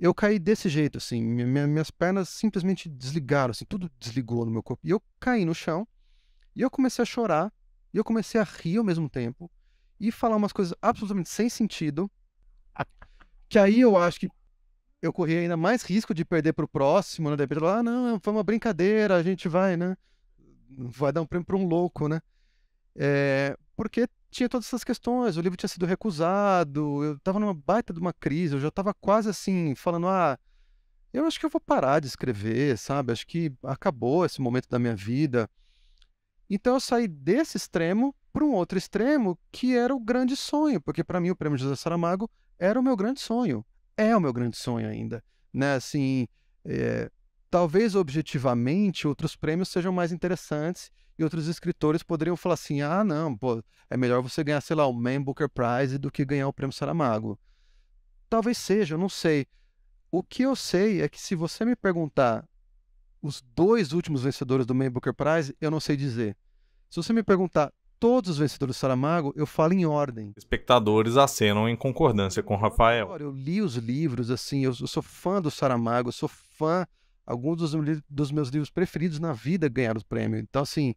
Eu caí desse jeito, assim, minhas pernas simplesmente desligaram, assim, tudo desligou no meu corpo. E eu caí no chão, e eu comecei a chorar, e eu comecei a rir ao mesmo tempo, e falar umas coisas absolutamente sem sentido, que aí eu acho que eu corri ainda mais risco de perder pro próximo, né? De repente, falar, não, foi uma brincadeira, a gente vai, né? Vai dar um prêmio para um louco, né? Porque tinha todas essas questões, o livro tinha sido recusado, eu tava numa baita de uma crise, eu já tava quase assim, falando, eu acho que eu vou parar de escrever, sabe? Acho que acabou esse momento da minha vida. Então eu saí desse extremo para um outro extremo que era o grande sonho, porque para mim o Prêmio José Saramago era o meu grande sonho, é o meu grande sonho ainda, né? Assim, talvez objetivamente outros prêmios sejam mais interessantes e outros escritores poderiam falar assim, não, pô, é melhor você ganhar, sei lá, o Man Booker Prize do que ganhar o Prêmio Saramago. Talvez seja, eu não sei. O que eu sei é que se você me perguntar os dois últimos vencedores do Man Booker Prize, eu não sei dizer. Se você me perguntar todos os vencedores do Saramago, eu falo em ordem. Espectadores acenam em concordância com Rafael. Eu li os livros, assim, eu sou fã do Saramago, eu sou fã, alguns dos meus livros preferidos na vida ganharam o prêmio. Então, assim,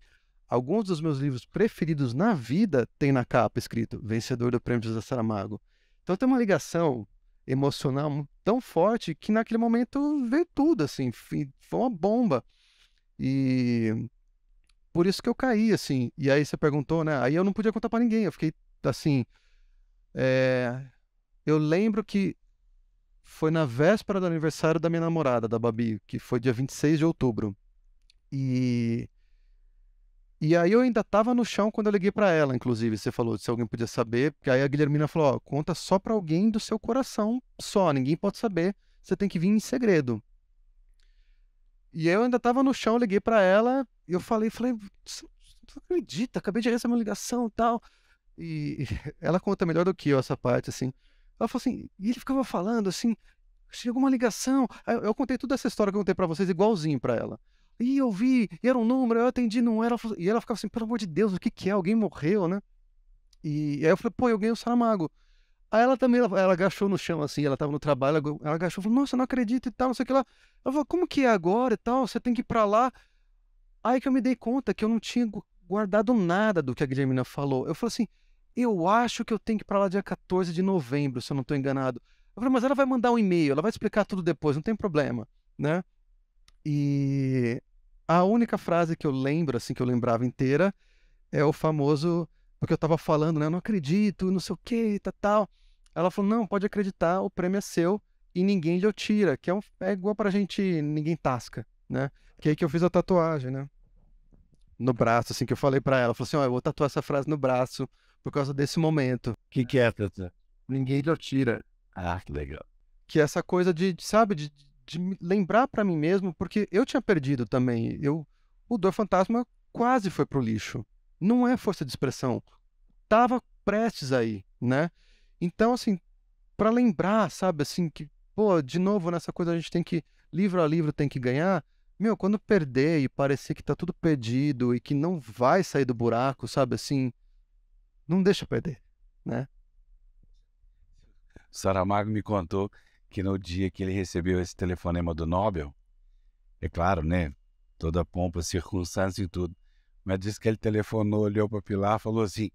alguns dos meus livros preferidos na vida tem na capa escrito vencedor do Prêmio José Saramago. Então tem uma ligação emocional tão forte que naquele momento veio tudo, assim, foi uma bomba. E por isso que eu caí, assim. E aí você perguntou, né? Aí eu não podia contar pra ninguém, eu fiquei, assim... Eu lembro que foi na véspera do aniversário da minha namorada, da Babi, que foi dia 26 de outubro. E aí eu ainda tava no chão quando eu liguei pra ela, inclusive, você falou se alguém podia saber, porque aí a Guilhermina falou, ó, conta só pra alguém do seu coração, só, ninguém pode saber, você tem que vir em segredo. E aí eu ainda tava no chão, eu liguei pra ela, e eu falei, você não acredita, acabei de receber uma ligação e tal. E ela conta melhor do que eu essa parte, assim. Ela falou assim, e ele ficava falando assim, chegou uma ligação. Aí eu contei toda essa história que eu contei pra vocês igualzinho pra ela. E eu vi, e era um número, eu atendi, não era. E ela ficava assim, pelo amor de Deus, o que que é? Alguém morreu, né? E aí eu falei, pô, eu ganhei o Saramago. Aí ela também, ela agachou no chão, assim, ela tava no trabalho, ela agachou, falou, nossa, eu não acredito e tal, não sei o que lá. Ela falou, como que é agora e tal? Você tem que ir pra lá. Aí que eu me dei conta que eu não tinha guardado nada do que a Guilhermina falou. Eu falei assim, eu acho que eu tenho que ir pra lá dia 14 de novembro, se eu não tô enganado. Eu falei, mas ela vai mandar um e-mail, ela vai explicar tudo depois, não tem problema, né? E a única frase que eu lembro, assim, que eu lembrava inteira, é o famoso, porque eu tava falando, né? Eu não acredito, não sei o que, tal. Ela falou, não, pode acreditar, o prêmio é seu e ninguém lhe tira, que é igual pra gente, ninguém tasca, né? Que é aí que eu fiz a tatuagem, né? No braço, assim, que eu falei pra ela. Falei assim, ó, eu vou tatuar essa frase no braço por causa desse momento. O que é, Tata? Ninguém lhe tira. Ah, que legal. Que é essa coisa sabe, de me lembrar pra mim mesmo, porque eu tinha perdido também. O Dor Fantasma quase foi pro lixo. Não é força de expressão. Tava prestes aí, né? Então, assim, pra lembrar, sabe, assim, que, pô, de novo, nessa coisa a gente tem que, livro a livro tem que ganhar. Meu, quando perder e parecer que tá tudo perdido e que não vai sair do buraco, sabe, assim, não deixa perder, né? Saramago me contou que no dia que ele recebeu esse telefonema do Nobel, é claro, né? Toda a pompa, circunstância e tudo. Mas disse que ele telefonou, olhou para Pilar e falou assim: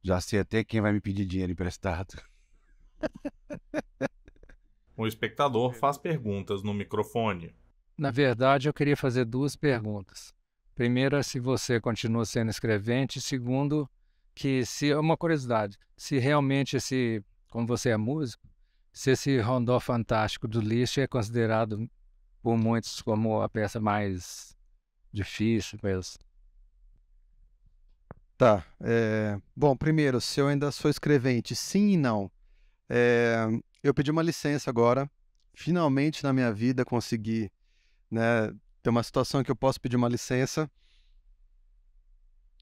já sei até quem vai me pedir dinheiro emprestado. O espectador faz perguntas no microfone. Na verdade, eu queria fazer duas perguntas. Primeira, se você continua sendo escrevente. Segundo, que se é uma curiosidade, se realmente como você é músico, se esse Rondó Fantástico do Liszt é considerado por muitos como a peça mais difícil mesmo. Tá. Bom, primeiro, se eu ainda sou escrevente, sim e não. Eu pedi uma licença agora. Finalmente na minha vida consegui, né, ter uma situação que eu posso pedir uma licença,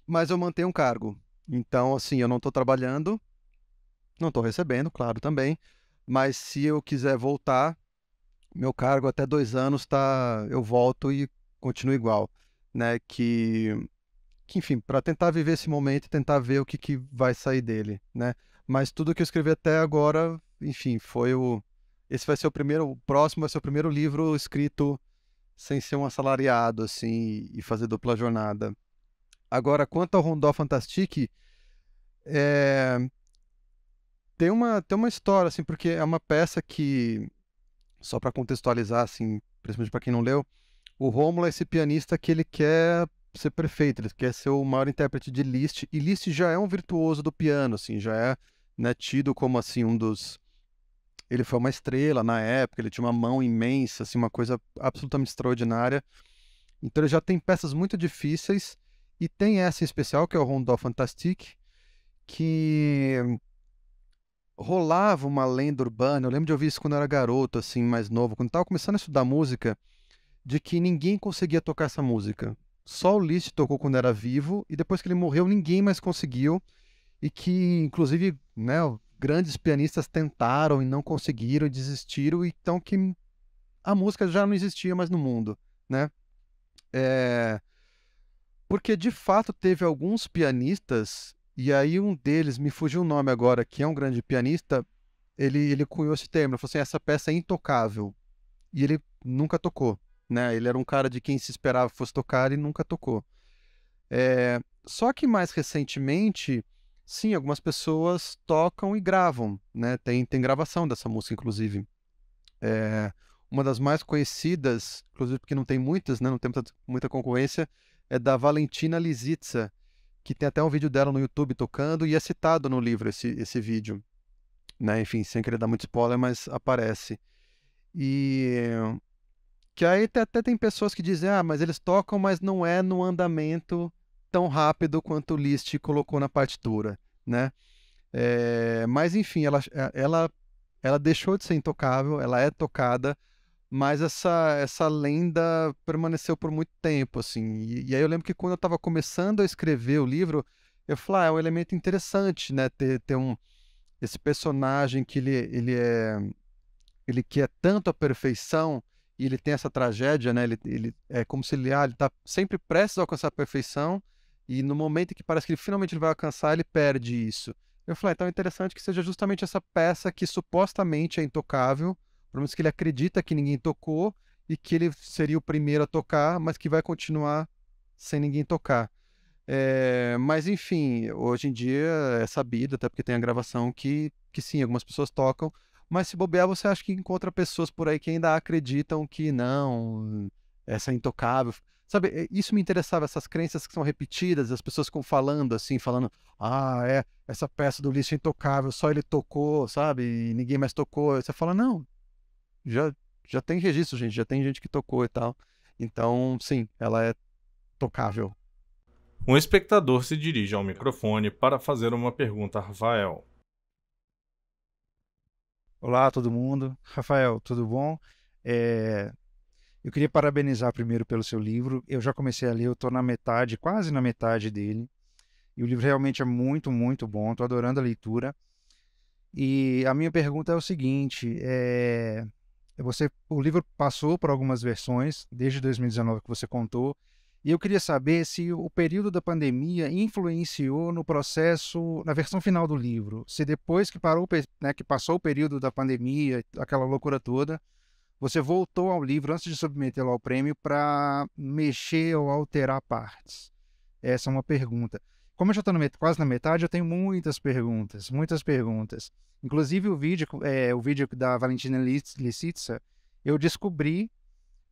mas eu mantenho um cargo. Então, assim, eu não estou trabalhando, não estou recebendo, claro, também, mas se eu quiser voltar, meu cargo até 2 anos eu volto e continuo igual, né? Que enfim, para tentar viver esse momento e tentar ver o que vai sair dele, né? Mas tudo que eu escrevi até agora, enfim, esse vai ser o próximo vai ser o primeiro livro escrito sem ser um assalariado, assim, e fazer dupla jornada. Agora, quanto ao Rondó Fantastique, é, tem uma história, assim, porque é uma peça que, só para contextualizar, assim, principalmente para quem não leu, o Rômulo é esse pianista que ele quer ser perfeito, ele quer ser o maior intérprete de Liszt, e Liszt já é um virtuoso do piano, assim, já é, né, tido como, assim, ele foi uma estrela na época, ele tinha uma mão imensa, assim, uma coisa absolutamente extraordinária. Então ele já tem peças muito difíceis, e tem essa em especial, que é o Rondó Fantastique, que rolava uma lenda urbana, eu lembro de ouvir isso quando eu era garoto, assim, mais novo, quando eu estava começando a estudar música, de que ninguém conseguia tocar essa música. Só o Liszt tocou quando era vivo, e depois que ele morreu, ninguém mais conseguiu, e que, inclusive, né, grandes pianistas tentaram e não conseguiram, e desistiram, então que a música já não existia mais no mundo, né? Porque, de fato, teve alguns pianistas, e aí um deles, me fugiu o nome agora, que é um grande pianista, ele cunhou esse termo, ele falou assim, essa peça é intocável, e ele nunca tocou, né? Ele era um cara de quem se esperava que fosse tocar e nunca tocou. Só que mais recentemente, sim, algumas pessoas tocam e gravam, né? Tem gravação dessa música, inclusive. Uma das mais conhecidas, inclusive porque não tem muitas, né? Não tem muita concorrência, é da Valentina Lisitsa, que tem até um vídeo dela no YouTube tocando e é citado no livro esse vídeo, né? Enfim, sem querer dar muito spoiler, mas aparece. E que aí até tem pessoas que dizem, mas eles tocam, mas não é no andamento tão rápido quanto o Liszt colocou na partitura, né? Mas enfim, ela deixou de ser intocável, ela é tocada, mas essa lenda permaneceu por muito tempo, assim. E aí eu lembro que quando eu estava começando a escrever o livro, eu falei, é um elemento interessante, né? Ter esse personagem que ele quer tanto a perfeição e ele tem essa tragédia, né? Ele é como se ele está sempre prestes a alcançar a perfeição e no momento em que parece que finalmente ele vai alcançar, ele perde isso. Eu falei, então é interessante que seja justamente essa peça que supostamente é intocável, pelo menos que ele acredita que ninguém tocou e que ele seria o primeiro a tocar, mas que vai continuar sem ninguém tocar. Mas enfim, hoje em dia é sabido, até porque tem a gravação, que sim, algumas pessoas tocam, mas se bobear, você acha que encontra pessoas por aí que ainda acreditam que não, essa é intocável. Sabe, isso me interessava, essas crenças que são repetidas, as pessoas ficam falando assim, essa peça do Liszt é intocável, só ele tocou, sabe, e ninguém mais tocou. Aí você fala, não, já tem registro, gente, já tem gente que tocou e tal. Então, sim, ela é tocável. Um espectador se dirige ao microfone para fazer uma pergunta a Rafael. Olá, todo mundo. Rafael, tudo bom? Eu queria parabenizar primeiro pelo seu livro. Eu já comecei a ler, eu estou na metade, quase na metade dele. E o livro realmente é muito, muito bom. Estou adorando a leitura. E a minha pergunta é o seguinte: o livro passou por algumas versões, desde 2019 que você contou, e eu queria saber se o período da pandemia influenciou no processo, na versão final do livro. Se depois que passou o período da pandemia, aquela loucura toda, você voltou ao livro antes de submetê-lo ao prêmio para mexer ou alterar partes. Essa é uma pergunta. Como eu já estou quase na metade, eu tenho muitas perguntas, muitas perguntas. Inclusive o vídeo da Valentina Lisitsa, eu descobri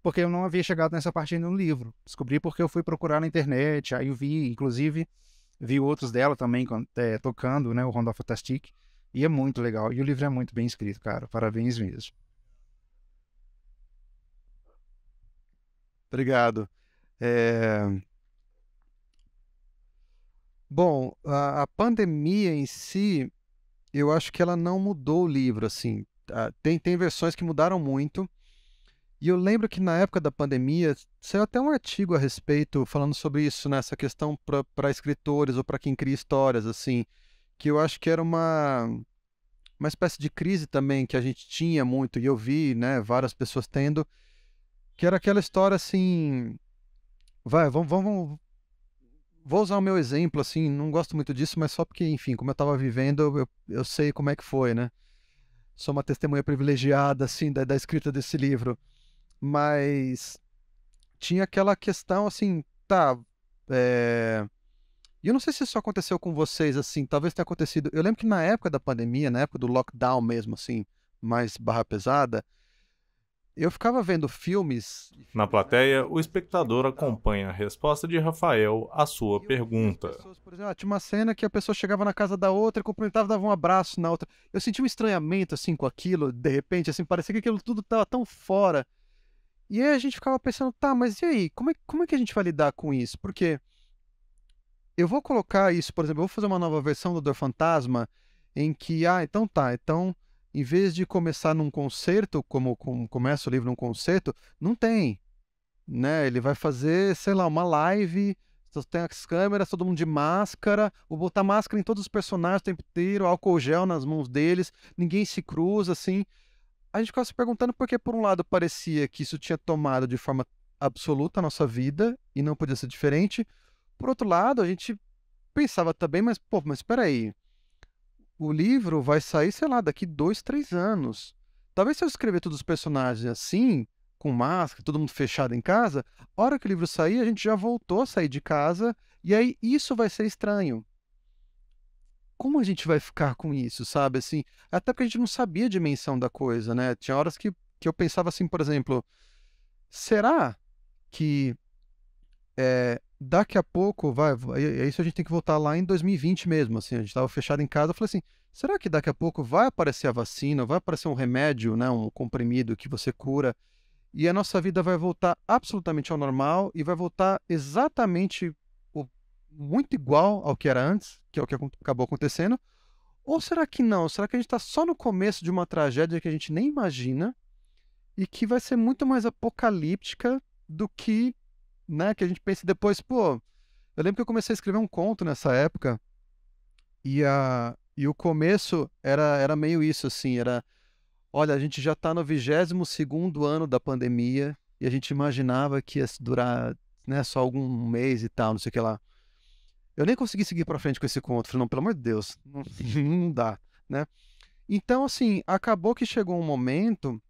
porque eu não havia chegado nessa parte ainda no livro. Descobri porque eu fui procurar na internet, aí eu vi outros dela também tocando, né, o Rondó Fantastique, e é muito legal. E o livro é muito bem escrito, cara. Parabéns mesmo. Obrigado. Bom, a pandemia em si, eu acho que ela não mudou o livro, assim. Tem versões que mudaram muito. E eu lembro que na época da pandemia, saiu até um artigo a respeito, falando sobre isso, né? Essa questão para escritores ou para quem cria histórias, assim, que eu acho que era uma espécie de crise também que a gente tinha muito, e eu vi, né, várias pessoas tendo, que era aquela história assim, vou usar o meu exemplo, assim, não gosto muito disso, mas só porque, enfim, como eu estava vivendo, eu sei como é que foi, né? Sou uma testemunha privilegiada, assim, da escrita desse livro. Mas tinha aquela questão, assim, tá, e eu não sei se isso aconteceu com vocês, assim, talvez tenha acontecido. Eu lembro que na época da pandemia, na época do lockdown mesmo, assim, mais barra pesada, eu ficava vendo filmes. Na plateia, o espectador acompanha a resposta de Rafael à sua E pergunta. as pessoas, por exemplo, tinha uma cena que a pessoa chegava na casa da outra, cumprimentava, dava um abraço na outra. Eu senti um estranhamento, assim, com aquilo, de repente, assim, parecia que aquilo tudo estava tão fora. E aí a gente ficava pensando, tá, mas e aí, como é que a gente vai lidar com isso? Porque eu vou colocar isso, por exemplo, eu vou fazer uma nova versão do Dor Fantasma em que, então tá, então, em vez de começar num concerto, como começa o livro num concerto, não tem, né? Ele vai fazer, sei lá, uma live, só tem as câmeras, todo mundo de máscara, vou botar máscara em todos os personagens o tempo inteiro, álcool gel nas mãos deles, ninguém se cruza, assim. A gente ficava se perguntando porque, por um lado, parecia que isso tinha tomado de forma absoluta a nossa vida e não podia ser diferente. Por outro lado, a gente pensava também, mas, pô, mas espera aí, o livro vai sair, sei lá, daqui 2, 3 anos. Talvez se eu escrever todos os personagens assim, com máscara, todo mundo fechado em casa, a hora que o livro sair, a gente já voltou a sair de casa, e aí isso vai ser estranho. Como a gente vai ficar com isso, sabe? Assim, até porque a gente não sabia a dimensão da coisa, né? Tinha horas que eu pensava assim, por exemplo, será que daqui a pouco isso a gente tem que voltar lá em 2020 mesmo, assim, a gente estava fechado em casa, eu falei assim, será que daqui a pouco vai aparecer a vacina, vai aparecer um remédio, né, um comprimido que você cura, e a nossa vida vai voltar absolutamente ao normal e vai voltar exatamente muito igual ao que era antes, que é o que acabou acontecendo, ou será que não? Será que a gente está só no começo de uma tragédia que a gente nem imagina e que vai ser muito mais apocalíptica do que, né, que a gente pense depois, pô, eu lembro que eu comecei a escrever um conto nessa época e o começo era meio isso, assim, olha, a gente já está no 22º ano da pandemia e a gente imaginava que ia durar, né, só algum mês e tal, não sei o que lá. Eu nem consegui seguir para frente com esse conto, falei, não, pelo amor de Deus, não, não dá, né? Então, assim, acabou que chegou um momento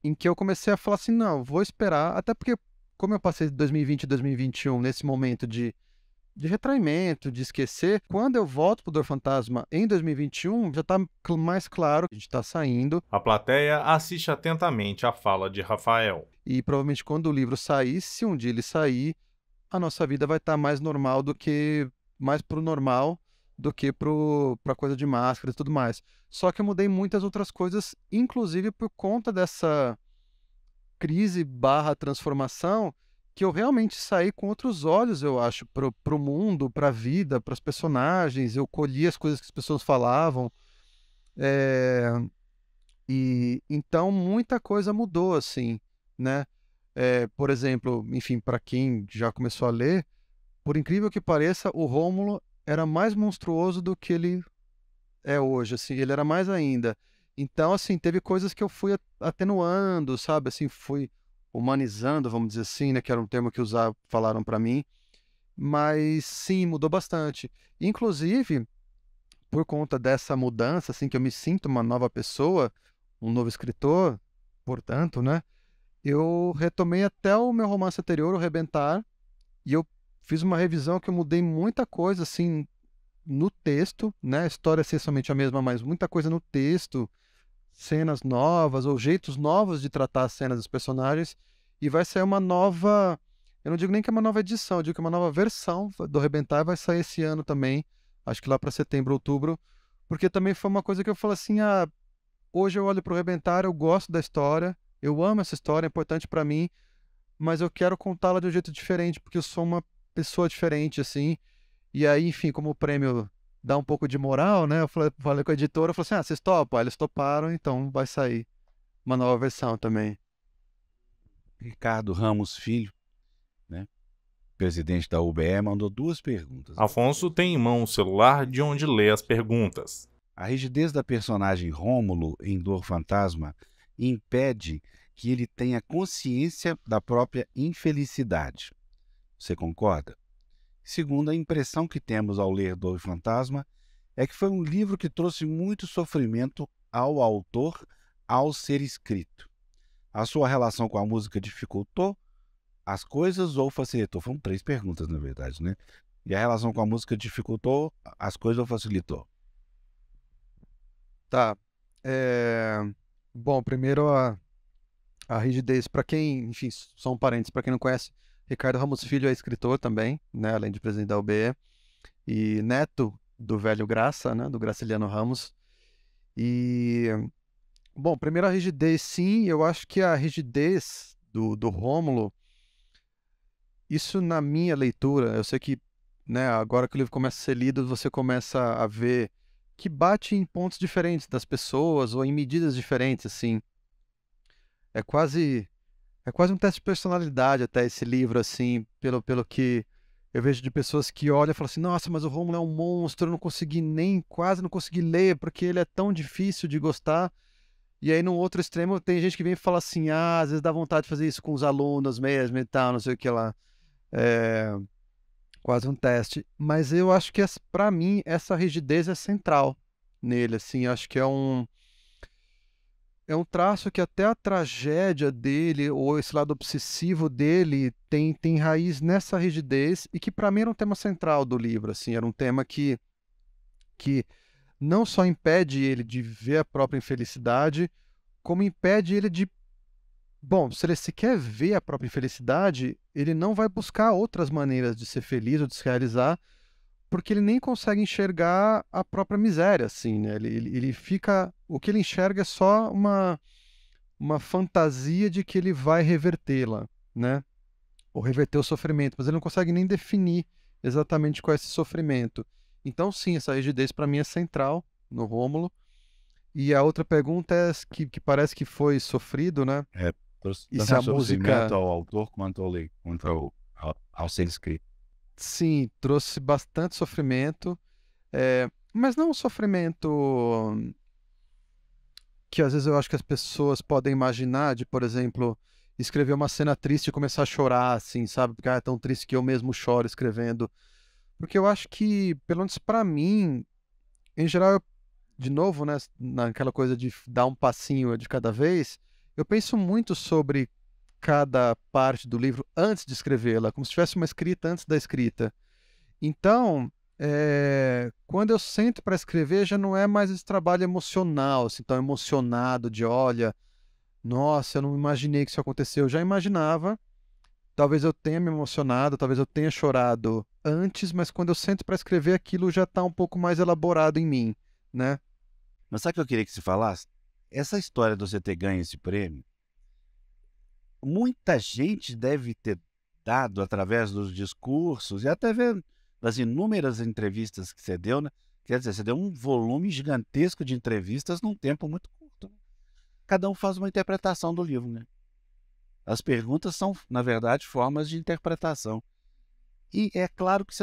em que eu comecei a falar assim, não, vou esperar, até porque como eu passei de 2020 e 2021 nesse momento de retraimento, de esquecer, quando eu volto pro Dor Fantasma em 2021, já tá mais claro que a gente tá saindo. A plateia assiste atentamente à fala de Rafael. E provavelmente quando o livro sair, se um dia ele sair, a nossa vida vai estar mais normal mais pro normal do que pra coisa de máscara e tudo mais. Só que eu mudei muitas outras coisas, inclusive por conta dessa crise barra transformação, que eu realmente saí com outros olhos, eu acho, pro mundo, pra vida, pras personagens, eu colhi as coisas que as pessoas falavam, é, e então muita coisa mudou, assim, né? Por exemplo, enfim, para quem já começou a ler, por incrível que pareça, o Rômulo era mais monstruoso do que ele é hoje, assim, ele era mais ainda. Então, assim, teve coisas que eu fui atenuando, sabe? Assim, fui humanizando, vamos dizer assim, né? Que era um termo que falaram para mim. Mas sim, mudou bastante. Inclusive, por conta dessa mudança, assim, que eu me sinto uma nova pessoa, um novo escritor, portanto, né? Eu retomei até o meu romance anterior, O Rebentar, e eu fiz uma revisão que eu mudei muita coisa, assim, no texto, né? A história é essencialmente a mesma, mas muita coisa no texto, cenas novas ou jeitos novos de tratar as cenas dos personagens, e vai sair uma nova, eu não digo nem que é uma nova edição, eu digo que é uma nova versão do Rebentar, vai sair esse ano também, acho que lá para setembro, outubro, porque também foi uma coisa que eu falei assim, hoje eu olho para o Rebentar, eu gosto da história, eu amo essa história, é importante para mim, mas eu quero contá-la de um jeito diferente, porque eu sou uma pessoa diferente, assim, e aí, enfim, como o prêmio dá um pouco de moral, né? Eu falei com a editora, eu falei assim, vocês topam? Eles toparam, então vai sair uma nova versão também. Ricardo Ramos Filho, né, presidente da UBE, mandou 2 perguntas. Afonso tem em mão o celular de onde lê as perguntas. A rigidez da personagem Rômulo em Dor Fantasma impede que ele tenha consciência da própria infelicidade. Você concorda? Segundo, a impressão que temos ao ler Dor Fantasma é que foi um livro que trouxe muito sofrimento ao autor ao ser escrito. A sua relação com a música dificultou as coisas ou facilitou? Foram 3 perguntas, na verdade, né? E a relação com a música dificultou as coisas ou facilitou? Tá. Bom, primeiro a rigidez, para quem, enfim, só um parênteses, para quem não conhece, Ricardo Ramos Filho é escritor também, né, além de presidente da UBE, e neto do velho Graça, né, do Graciliano Ramos. E, bom, primeiro a rigidez, sim, eu acho que a rigidez do Rômulo, isso na minha leitura, eu sei que, né, agora que o livro começa a ser lido, você começa a ver que bate em pontos diferentes das pessoas ou em medidas diferentes, assim. É quase um teste de personalidade até esse livro, assim, pelo que eu vejo de pessoas que olham e falam assim, nossa, mas o Rômulo é um monstro, eu não consegui quase não consegui ler, porque ele é tão difícil de gostar. E aí, no outro extremo, tem gente que vem e fala assim, às vezes dá vontade de fazer isso com os alunos mesmo e tal, não sei o que lá. É quase um teste. Mas eu acho que, para mim, essa rigidez é central nele, assim, acho que é um traço que até a tragédia dele, ou esse lado obsessivo dele, tem raiz nessa rigidez, e que para mim era um tema central do livro, assim, era um tema que não só impede ele de ver a própria infelicidade, como impede ele de... Bom, se ele sequer vê a própria infelicidade, ele não vai buscar outras maneiras de ser feliz ou de se realizar, porque ele nem consegue enxergar a própria miséria, assim, né? Ele fica... O que ele enxerga é só uma fantasia de que ele vai revertê-la, né? Ou reverter o sofrimento, mas ele não consegue nem definir exatamente qual é esse sofrimento. Então, sim, essa rigidez para mim é central no Rômulo. E a outra pergunta é que parece que foi sofrido, né? E se a música... ao autor quanto ao ser escrito. Sim, trouxe bastante sofrimento, mas não um sofrimento que às vezes eu acho que as pessoas podem imaginar de, por exemplo, escrever uma cena triste e começar a chorar, assim, sabe? Porque é tão triste que eu mesmo choro escrevendo. Porque eu acho que, pelo menos pra mim, em geral, de novo, né, naquela coisa de dar um passinho de cada vez, eu penso muito sobre cada parte do livro antes de escrevê-la, como se tivesse uma escrita antes da escrita. Então, quando eu sento para escrever, já não é mais esse trabalho emocional, assim, tão emocionado de, olha, nossa, eu não imaginei que isso aconteceu. Eu já imaginava, talvez eu tenha me emocionado, talvez eu tenha chorado antes, mas quando eu sento para escrever, aquilo já está um pouco mais elaborado em mim, né? Mas sabe o que eu queria que você falasse? Essa história de você ter ganho esse prêmio, muita gente deve ter dado através dos discursos e até das inúmeras entrevistas que você deu, né? Quer dizer, você deu um volume gigantesco de entrevistas num tempo muito curto, né? Cada um faz uma interpretação do livro, né? As perguntas são, na verdade, formas de interpretação. E é claro que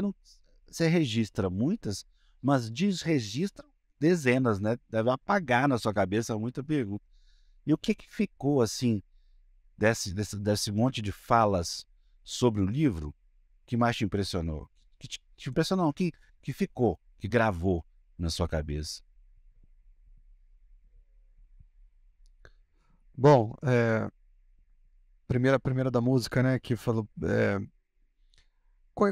você registra muitas, mas desregistra dezenas, né? Deve apagar na sua cabeça muita pergunta. E o que ficou, assim, desse monte de falas sobre o livro que mais te impressionou? Que te impressionou, que ficou, que gravou na sua cabeça? Bom, primeira da música, né, que falou...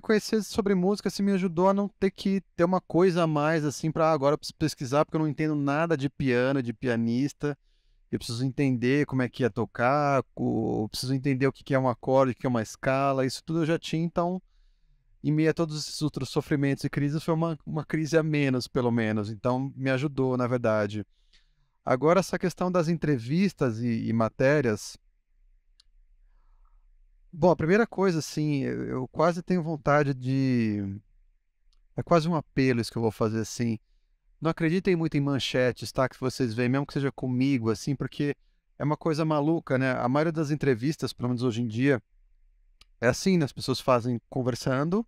Conhecer sobre música assim, me ajudou a não ter que ter uma coisa a mais, assim, para agora eu preciso pesquisar, porque eu não entendo nada de piano, de pianista. Eu preciso entender como é que ia tocar, eu preciso entender o que é um acorde, o que é uma escala, isso tudo eu já tinha, então, em meio a todos esses outros sofrimentos e crises, foi uma crise a menos, pelo menos, então me ajudou, na verdade. Agora, essa questão das entrevistas e matérias... Bom, a primeira coisa, assim, eu quase tenho vontade de... É quase um apelo isso que eu vou fazer, assim. Não acreditem muito em manchetes, tá? Que vocês veem, mesmo que seja comigo, assim, porque é uma coisa maluca, né? A maioria das entrevistas, pelo menos hoje em dia, é assim, né? As pessoas fazem conversando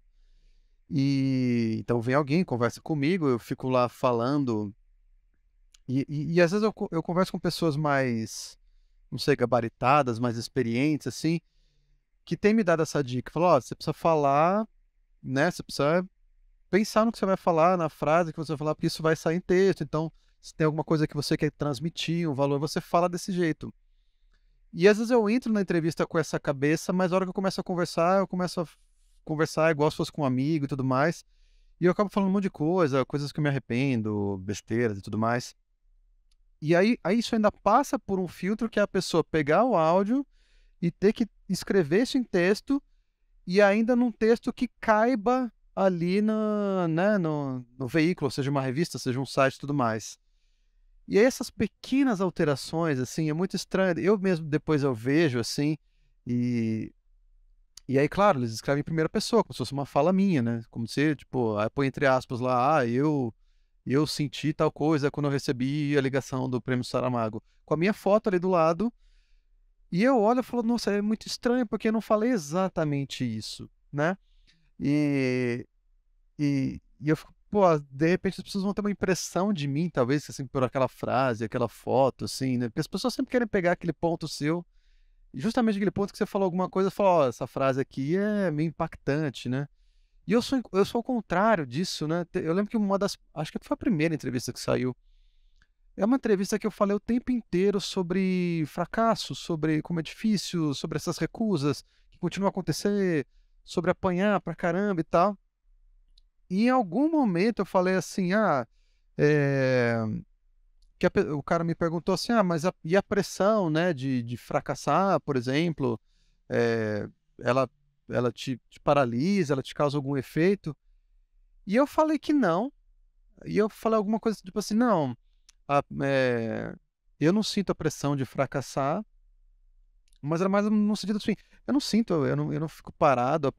e... Então vem alguém, conversa comigo, eu fico lá falando E às vezes eu converso com pessoas mais, não sei, gabaritadas, mais experientes, assim, que tem me dado essa dica. Falou, ó, você precisa falar, né? Você precisa pensar no que você vai falar, na frase que você vai falar, porque isso vai sair em texto. Então, se tem alguma coisa que você quer transmitir, um valor, você fala desse jeito. E às vezes eu entro na entrevista com essa cabeça, mas na hora que eu começo a conversar igual se fosse com um amigo e tudo mais. E eu acabo falando um monte de coisa, coisas que eu me arrependo, besteiras e tudo mais. E aí isso ainda passa por um filtro que é a pessoa pegar o áudio e ter que escrever isso em texto e ainda num texto que caiba ali né, no veículo, seja uma revista, seja um site e tudo mais. E aí essas pequenas alterações, assim, é muito estranho. Eu mesmo depois eu vejo, assim, e, e aí, claro, eles escrevem em primeira pessoa, como se fosse uma fala minha, né? Como se, tipo, aí põe entre aspas lá, eu senti tal coisa quando eu recebi a ligação do Prêmio Saramago. Com a minha foto ali do lado, e eu olho e falo, nossa, é muito estranho, porque eu não falei exatamente isso, né? E, e eu fico, pô, de repente as pessoas vão ter uma impressão de mim, talvez, assim, por aquela frase, aquela foto, assim, né? Porque as pessoas sempre querem pegar aquele ponto seu, e justamente aquele ponto que você falou alguma coisa, fala, ó, essa frase aqui é meio impactante, né? E eu sou o contrário disso, né? Eu lembro que acho que foi a primeira entrevista que saiu. É uma entrevista que eu falei o tempo inteiro sobre fracasso, sobre como é difícil, sobre essas recusas que continuam a acontecer, sobre apanhar pra caramba e tal. E em algum momento eu falei assim, é, o cara me perguntou assim, mas e a pressão, né, de fracassar, por exemplo, é, ela, ela te paralisa, ela te causa algum efeito? E eu falei que não. E eu falei alguma coisa tipo assim, não, a- é, eu não sinto a pressão de fracassar, mas era mais no sentido assim, eu não sinto, eu não fico parado,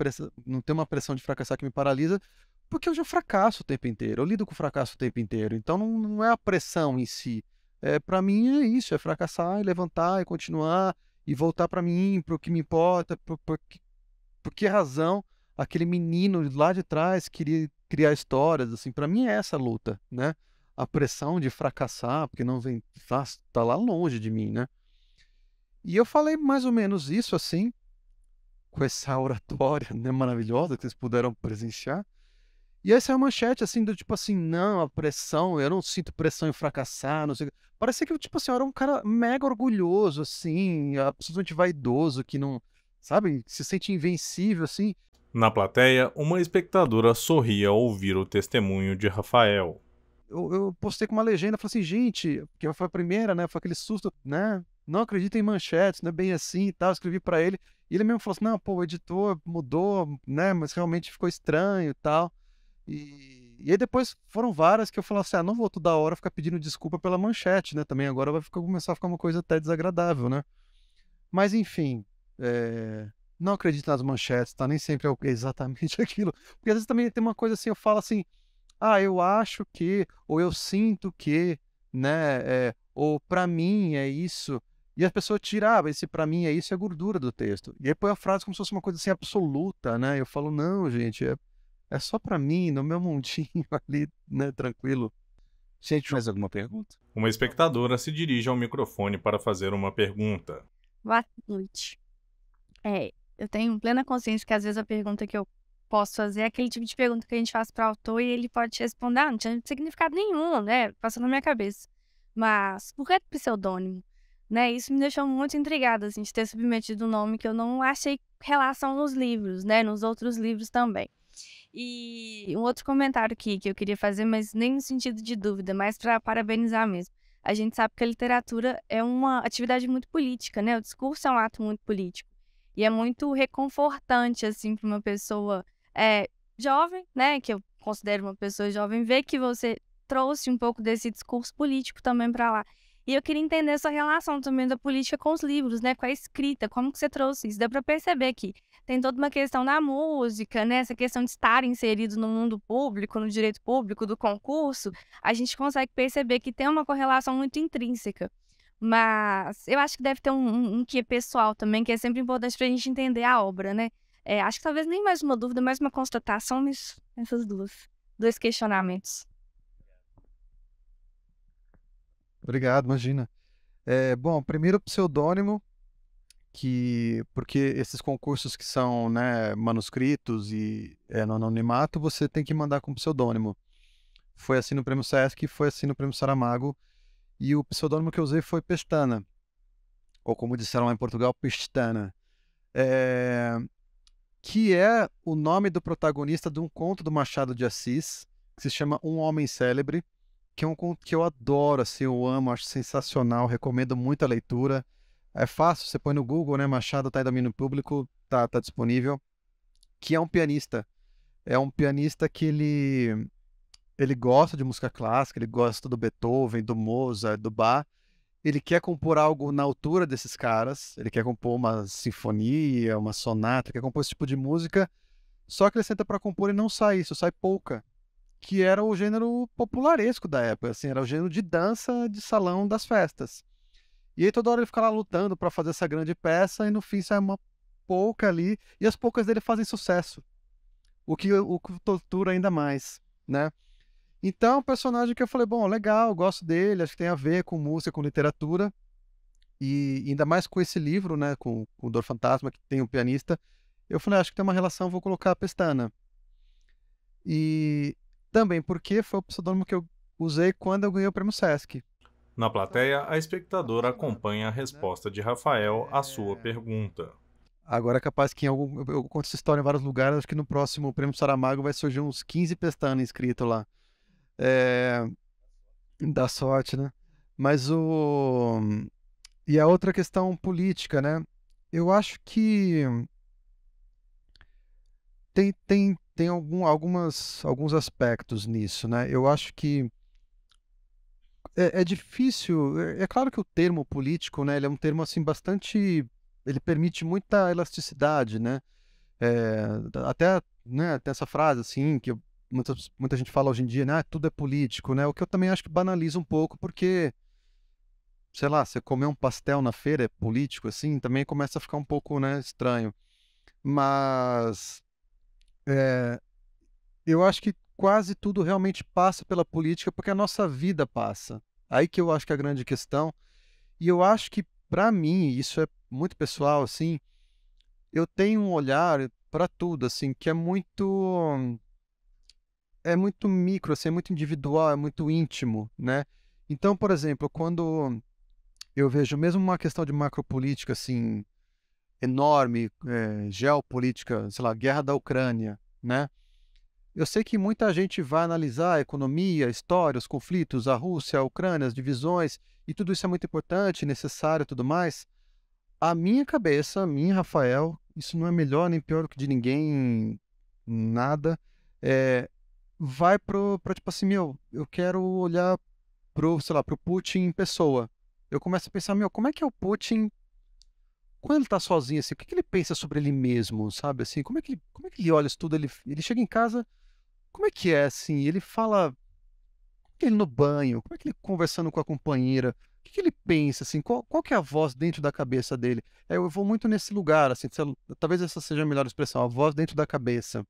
não tem uma pressão de fracassar que me paralisa, porque eu já fracasso o tempo inteiro, eu lido com o fracasso o tempo inteiro, então não é a pressão em si. Para mim é isso, é fracassar e levantar e continuar e voltar para mim, para o que me importa, por que razão aquele menino lá de trás queria criar histórias, assim, para mim é essa a luta, né? A pressão de fracassar, porque não vem, tá lá longe de mim, né? E eu falei mais ou menos isso, assim, com essa oratória, né, maravilhosa que vocês puderam presenciar. E essa é a manchete, assim, do tipo assim, não, a pressão, eu não sinto pressão em fracassar, não sei o quê. Parecia que, tipo assim, eu era um cara mega orgulhoso, assim, absolutamente vaidoso, que não, sabe, se sente invencível, assim. Na plateia, uma espectadora sorria ao ouvir o testemunho de Rafael. Eu postei com uma legenda, falei assim, gente, que foi a primeira, né, foi aquele susto, né, não acredita em manchetes, não é bem assim e tal, escrevi pra ele, e ele mesmo falou assim, não, pô, o editor mudou, né, mas realmente ficou estranho e tal, e aí depois foram várias que eu falei assim, não vou toda hora ficar pedindo desculpa pela manchete, né, também agora começar a ficar uma coisa até desagradável, né, mas enfim, não acredito nas manchetes, tá, nem sempre é exatamente aquilo, porque às vezes também tem uma coisa assim, eu falo assim, eu acho que, ou eu sinto que, né, ou pra mim é isso. E a pessoa tira, esse pra mim é isso, é gordura do texto. E aí põe a frase como se fosse uma coisa assim absoluta, né? Eu falo, não, gente, é só pra mim, no meu mundinho ali, né, tranquilo. Gente, mais alguma pergunta? Uma espectadora se dirige ao microfone para fazer uma pergunta. Boa noite. Eu tenho plena consciência que às vezes a pergunta que eu posso fazer é aquele tipo de pergunta que a gente faz para o autor e ele pode te responder, não tinha significado nenhum, né? Passou na minha cabeça. Mas por que pseudônimo? Né? Isso me deixou muito intrigada, assim, de ter submetido um nome que eu não achei relação nos livros, né? Nos outros livros também. E um outro comentário aqui que eu queria fazer, mas nem no sentido de dúvida, mas para parabenizar mesmo. A gente sabe que a literatura é uma atividade muito política, né? O discurso é um ato muito político. E é muito reconfortante, assim, para uma pessoa jovem, né? Que eu considero uma pessoa jovem, ver que você trouxe um pouco desse discurso político também para lá. E eu queria entender essa relação também da política com os livros, né? Com a escrita, como que você trouxe isso? Dá para perceber que tem toda uma questão da música, né? Essa questão de estar inserido no mundo público, no direito público, do concurso, a gente consegue perceber que tem uma correlação muito intrínseca. Mas eu acho que deve ter um quê pessoal também, que é sempre importante para a gente entender a obra, né? Acho que talvez nem mais uma dúvida, mais uma constatação, mas essas dois questionamentos. Obrigado, imagina. Bom, primeiro pseudônimo, porque esses concursos que são, né, manuscritos e no anonimato, você tem que mandar com pseudônimo. Foi assim no Prêmio Sesc, foi assim no Prêmio Saramago, e o pseudônimo que eu usei foi Pestana, ou como disseram lá em Portugal, Pestana, que é o nome do protagonista de um conto do Machado de Assis, que se chama Um Homem Célebre, que é um conto que eu adoro, assim, eu amo, acho sensacional, recomendo muito a leitura. É fácil, você põe no Google, né? Machado tá em domínio público, tá disponível. Que é um pianista. É um pianista que ele gosta de música clássica, ele gosta do Beethoven, do Mozart, do Bach. Ele quer compor algo na altura desses caras, ele quer compor uma sinfonia, uma sonata, quer compor esse tipo de música, só que ele senta para compor e não sai isso, sai polca, que era o gênero popularesco da época, assim, era o gênero de dança de salão das festas. E aí toda hora ele fica lá lutando para fazer essa grande peça e no fim sai uma polca ali, e as polcas dele fazem sucesso, o que tortura ainda mais, né? Então, é um personagem que eu falei, bom, legal, gosto dele, acho que tem a ver com música, com literatura, e ainda mais com esse livro, né, com o Dor Fantasma, que tem um pianista, eu falei, acho que tem uma relação, vou colocar a Pestana. E também porque foi o pseudônimo que eu usei quando eu ganhei o Prêmio Sesc. Na plateia, a espectadora acompanha a resposta de Rafael à sua pergunta. Agora é capaz que eu conto essa história em vários lugares, acho que no próximo Prêmio Saramago vai surgir uns 15 Pestana inscritos lá. Dá sorte, né? Mas E a outra questão política, né? Eu acho que tem alguns aspectos nisso, né? Eu acho que é difícil. É claro que o termo político, né? Ele é um termo assim bastante. Ele permite muita elasticidade, né? Até, né? Tem essa frase assim que muita gente fala hoje em dia, né? Tudo é político, né? O que eu também acho que banaliza um pouco, porque sei lá, você comer um pastel na feira é político, assim, também começa a ficar um pouco, né, estranho. Mas eu acho que quase tudo realmente passa pela política, porque a nossa vida passa. Aí que eu acho que é a grande questão. E eu acho que, para mim, isso é muito pessoal, assim, eu tenho um olhar para tudo, assim, que é muito micro, assim, é muito individual, é muito íntimo, né? Então, por exemplo, quando eu vejo mesmo uma questão de macropolítica, assim, enorme, geopolítica, sei lá, guerra da Ucrânia, né? Eu sei que muita gente vai analisar a economia, a história, os conflitos, a Rússia, a Ucrânia, as divisões, e tudo isso é muito importante, necessário e tudo mais. A minha cabeça, a minha, Rafael, isso não é melhor nem pior que de ninguém, nada, vai pra tipo assim, eu quero olhar sei lá, pro Putin em pessoa. Eu começo a pensar, como é que é o Putin quando ele tá sozinho, assim, o que ele pensa sobre ele mesmo, sabe, assim, como é que ele olha isso tudo, ele chega em casa, como é que é, assim, ele fala, como é que ele no banho, como é que ele conversando com a companheira, o que ele pensa, assim, qual que é a voz dentro da cabeça dele? Eu vou muito nesse lugar, assim, talvez essa seja a melhor expressão, a voz dentro da cabeça.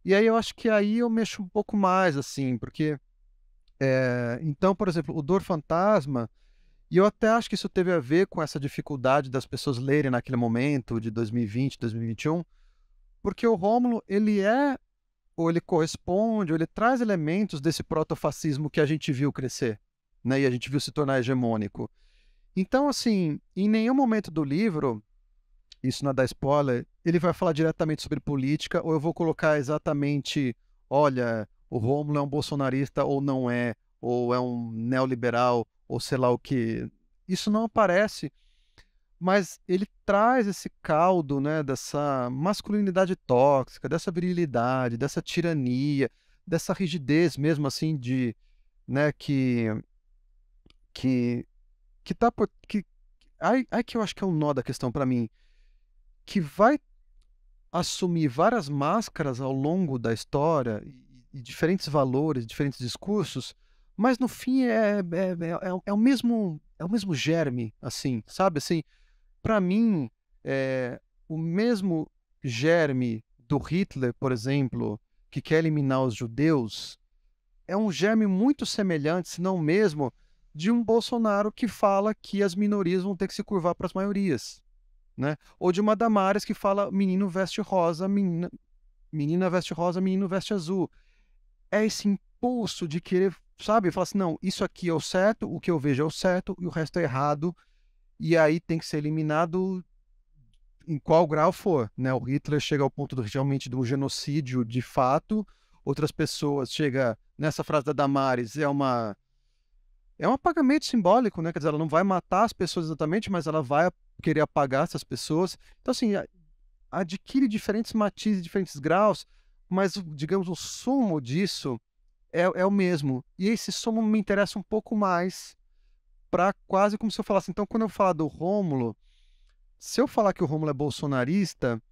E aí eu acho que aí eu mexo um pouco mais, assim, porque, então, por exemplo, o Dor Fantasma, e eu até acho que isso teve a ver com essa dificuldade das pessoas lerem naquele momento de 2020, 2021, porque o Rômulo, ou ele corresponde, ou ele traz elementos desse protofascismo que a gente viu crescer, né? E a gente viu se tornar hegemônico. Então, assim, em nenhum momento do livro, isso não é dar spoiler, ele vai falar diretamente sobre política, ou eu vou colocar exatamente, olha, o Rômulo é um bolsonarista ou não é, ou é um neoliberal, ou sei lá o que. Isso não aparece, mas ele traz esse caldo, né, dessa masculinidade tóxica, dessa virilidade, dessa tirania, dessa rigidez mesmo assim de, né, que tá por que aí que eu acho que é um nó da questão para mim, que vai assumir várias máscaras ao longo da história e diferentes valores, diferentes discursos, mas no fim é o mesmo germe, assim, sabe? Assim, para mim, o mesmo germe do Hitler, por exemplo, que quer eliminar os judeus, é um germe muito semelhante, se não mesmo, de um Bolsonaro que fala que as minorias vão ter que se curvar para as maiorias, né? Ou de uma Damares que fala menino veste rosa, menina veste rosa, menino veste azul. É esse impulso de querer, sabe, falar assim, não, isso aqui é o certo, o que eu vejo é o certo e o resto é errado, e aí tem que ser eliminado em qual grau for, né? O Hitler chega ao ponto realmente de um genocídio de fato, outras pessoas chega nessa frase da Damares, é um apagamento simbólico, né? Quer dizer, ela não vai matar as pessoas exatamente, mas ela vai querer apagar essas pessoas. Então, assim, adquire diferentes matizes, diferentes graus, mas, digamos, o sumo disso é o mesmo. E esse sumo me interessa um pouco mais para quase como se eu falasse. Então, quando eu falar do Rômulo, se eu falar que o Rômulo é bolsonarista,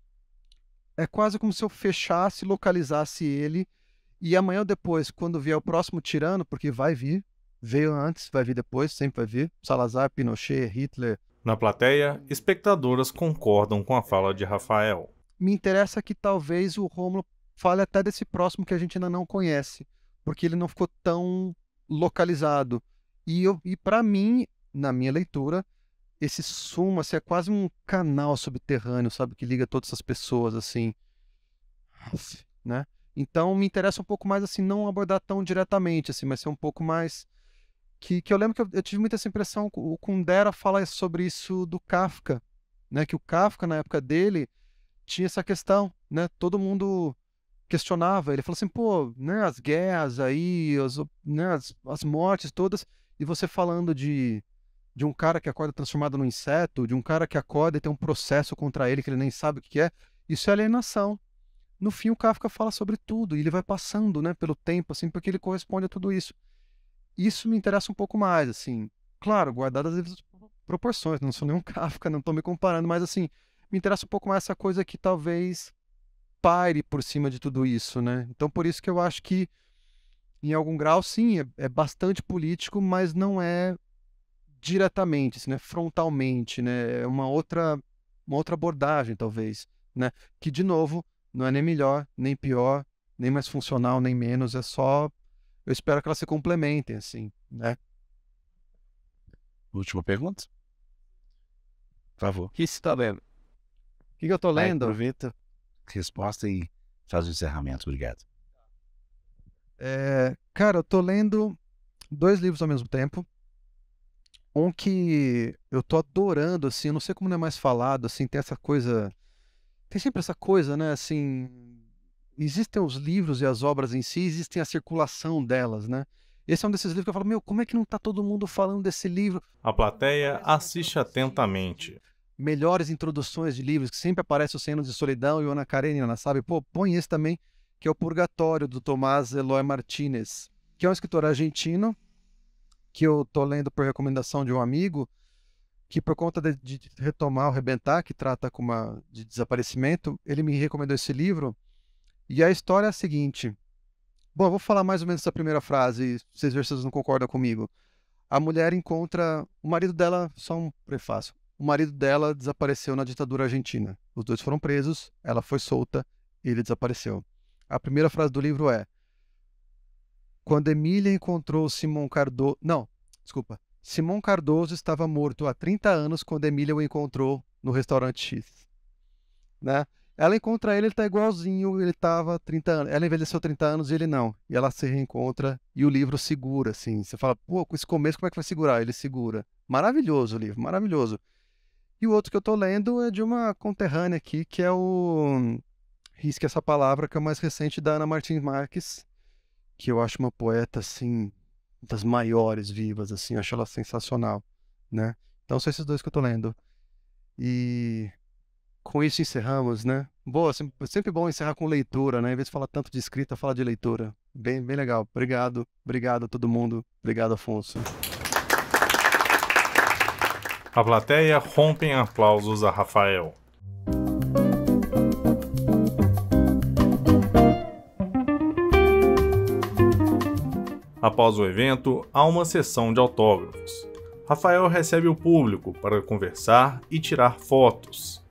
é quase como se eu fechasse, localizasse ele, e amanhã ou depois, quando vier o próximo tirano, porque vai vir, veio antes, vai vir depois, sempre vai vir, Salazar, Pinochet, Hitler. Na plateia, espectadoras concordam com a fala de Rafael. Me interessa que talvez o Rômulo fale até desse próximo que a gente ainda não conhece, porque ele não ficou tão localizado. E para mim, na minha leitura, esse sumo assim, é quase um canal subterrâneo, sabe, que liga todas essas pessoas, assim, né? Então me interessa um pouco mais, assim, não abordar tão diretamente, assim, mas ser um pouco mais... Que eu lembro que eu tive muita essa impressão, o Kundera fala sobre isso do Kafka, né? Que o Kafka, na época dele, tinha essa questão, né? Todo mundo questionava, ele falou assim, pô, né, as guerras aí, né, as mortes todas, e você falando de um cara que acorda transformado num inseto, de um cara que acorda e tem um processo contra ele que ele nem sabe o que é, isso é alienação. No fim, o Kafka fala sobre tudo, e ele vai passando, né, pelo tempo, assim, porque ele corresponde a tudo isso. Isso me interessa um pouco mais, assim, claro, guardadas as proporções, não sou nenhum Kafka, não estou me comparando, mas, assim, me interessa um pouco mais essa coisa que talvez paire por cima de tudo isso, né? Então, por isso que eu acho que, em algum grau, sim, é bastante político, mas não é diretamente, assim, né, frontalmente, né, é uma outra abordagem, talvez, né, que, de novo, não é nem melhor, nem pior, nem mais funcional, nem menos, é só, eu espero que elas se complementem, assim, né. Última pergunta? Por favor. O que você está lendo? O que eu estou lendo? Aproveita a resposta e faz o encerramento, obrigado. Cara, eu estou lendo 2 livros ao mesmo tempo. Um que eu tô adorando, assim, eu não sei como não é mais falado, assim, tem essa coisa... Tem sempre essa coisa, né, assim... Existem os livros e as obras em si, existem a circulação delas, né? Esse é um desses livros que eu falo, meu, como é que não tá todo mundo falando desse livro? A plateia assiste atentamente. Melhores introduções de livros, que sempre aparece o Cem Anos de Solidão e o Ana Karenina, sabe? Pô, põe esse também, que é o Purgatório, do Tomás Eloy Martínez, que é um escritor argentino, que eu tô lendo por recomendação de um amigo, que por conta de retomar o Rebentar, que trata de desaparecimento, ele me recomendou esse livro, e a história é a seguinte. Bom, eu vou falar mais ou menos essa primeira frase, vocês verem se vocês não concordam comigo. A mulher encontra o marido dela, só um prefácio, o marido dela desapareceu na ditadura argentina. Os dois foram presos, ela foi solta e ele desapareceu. A primeira frase do livro é: quando Emília encontrou Simão Cardoso... Não, desculpa. Simão Cardoso estava morto há 30 anos quando Emília o encontrou no restaurante X. Né? Ela encontra ele está igualzinho, ele estava 30 anos. Ela envelheceu 30 anos e ele não. E ela se reencontra e o livro segura, assim. Você fala, pô, com esse começo como é que vai segurar? Ele segura. Maravilhoso o livro, maravilhoso. E o outro que eu estou lendo é de uma conterrânea aqui, que é o... Risque essa palavra, que é o mais recente da Ana Martins Marques, que eu acho uma poeta, assim, das maiores vivas, assim, eu acho ela sensacional, né? Então são esses 2 que eu tô lendo. E com isso encerramos, né? Boa, sempre bom encerrar com leitura, né? Em vez de falar tanto de escrita, falar de leitura. Bem legal. Obrigado a todo mundo. Obrigado, Afonso. A plateia rompe em aplausos a Rafael. Após o evento, há uma sessão de autógrafos. Rafael recebe o público para conversar e tirar fotos.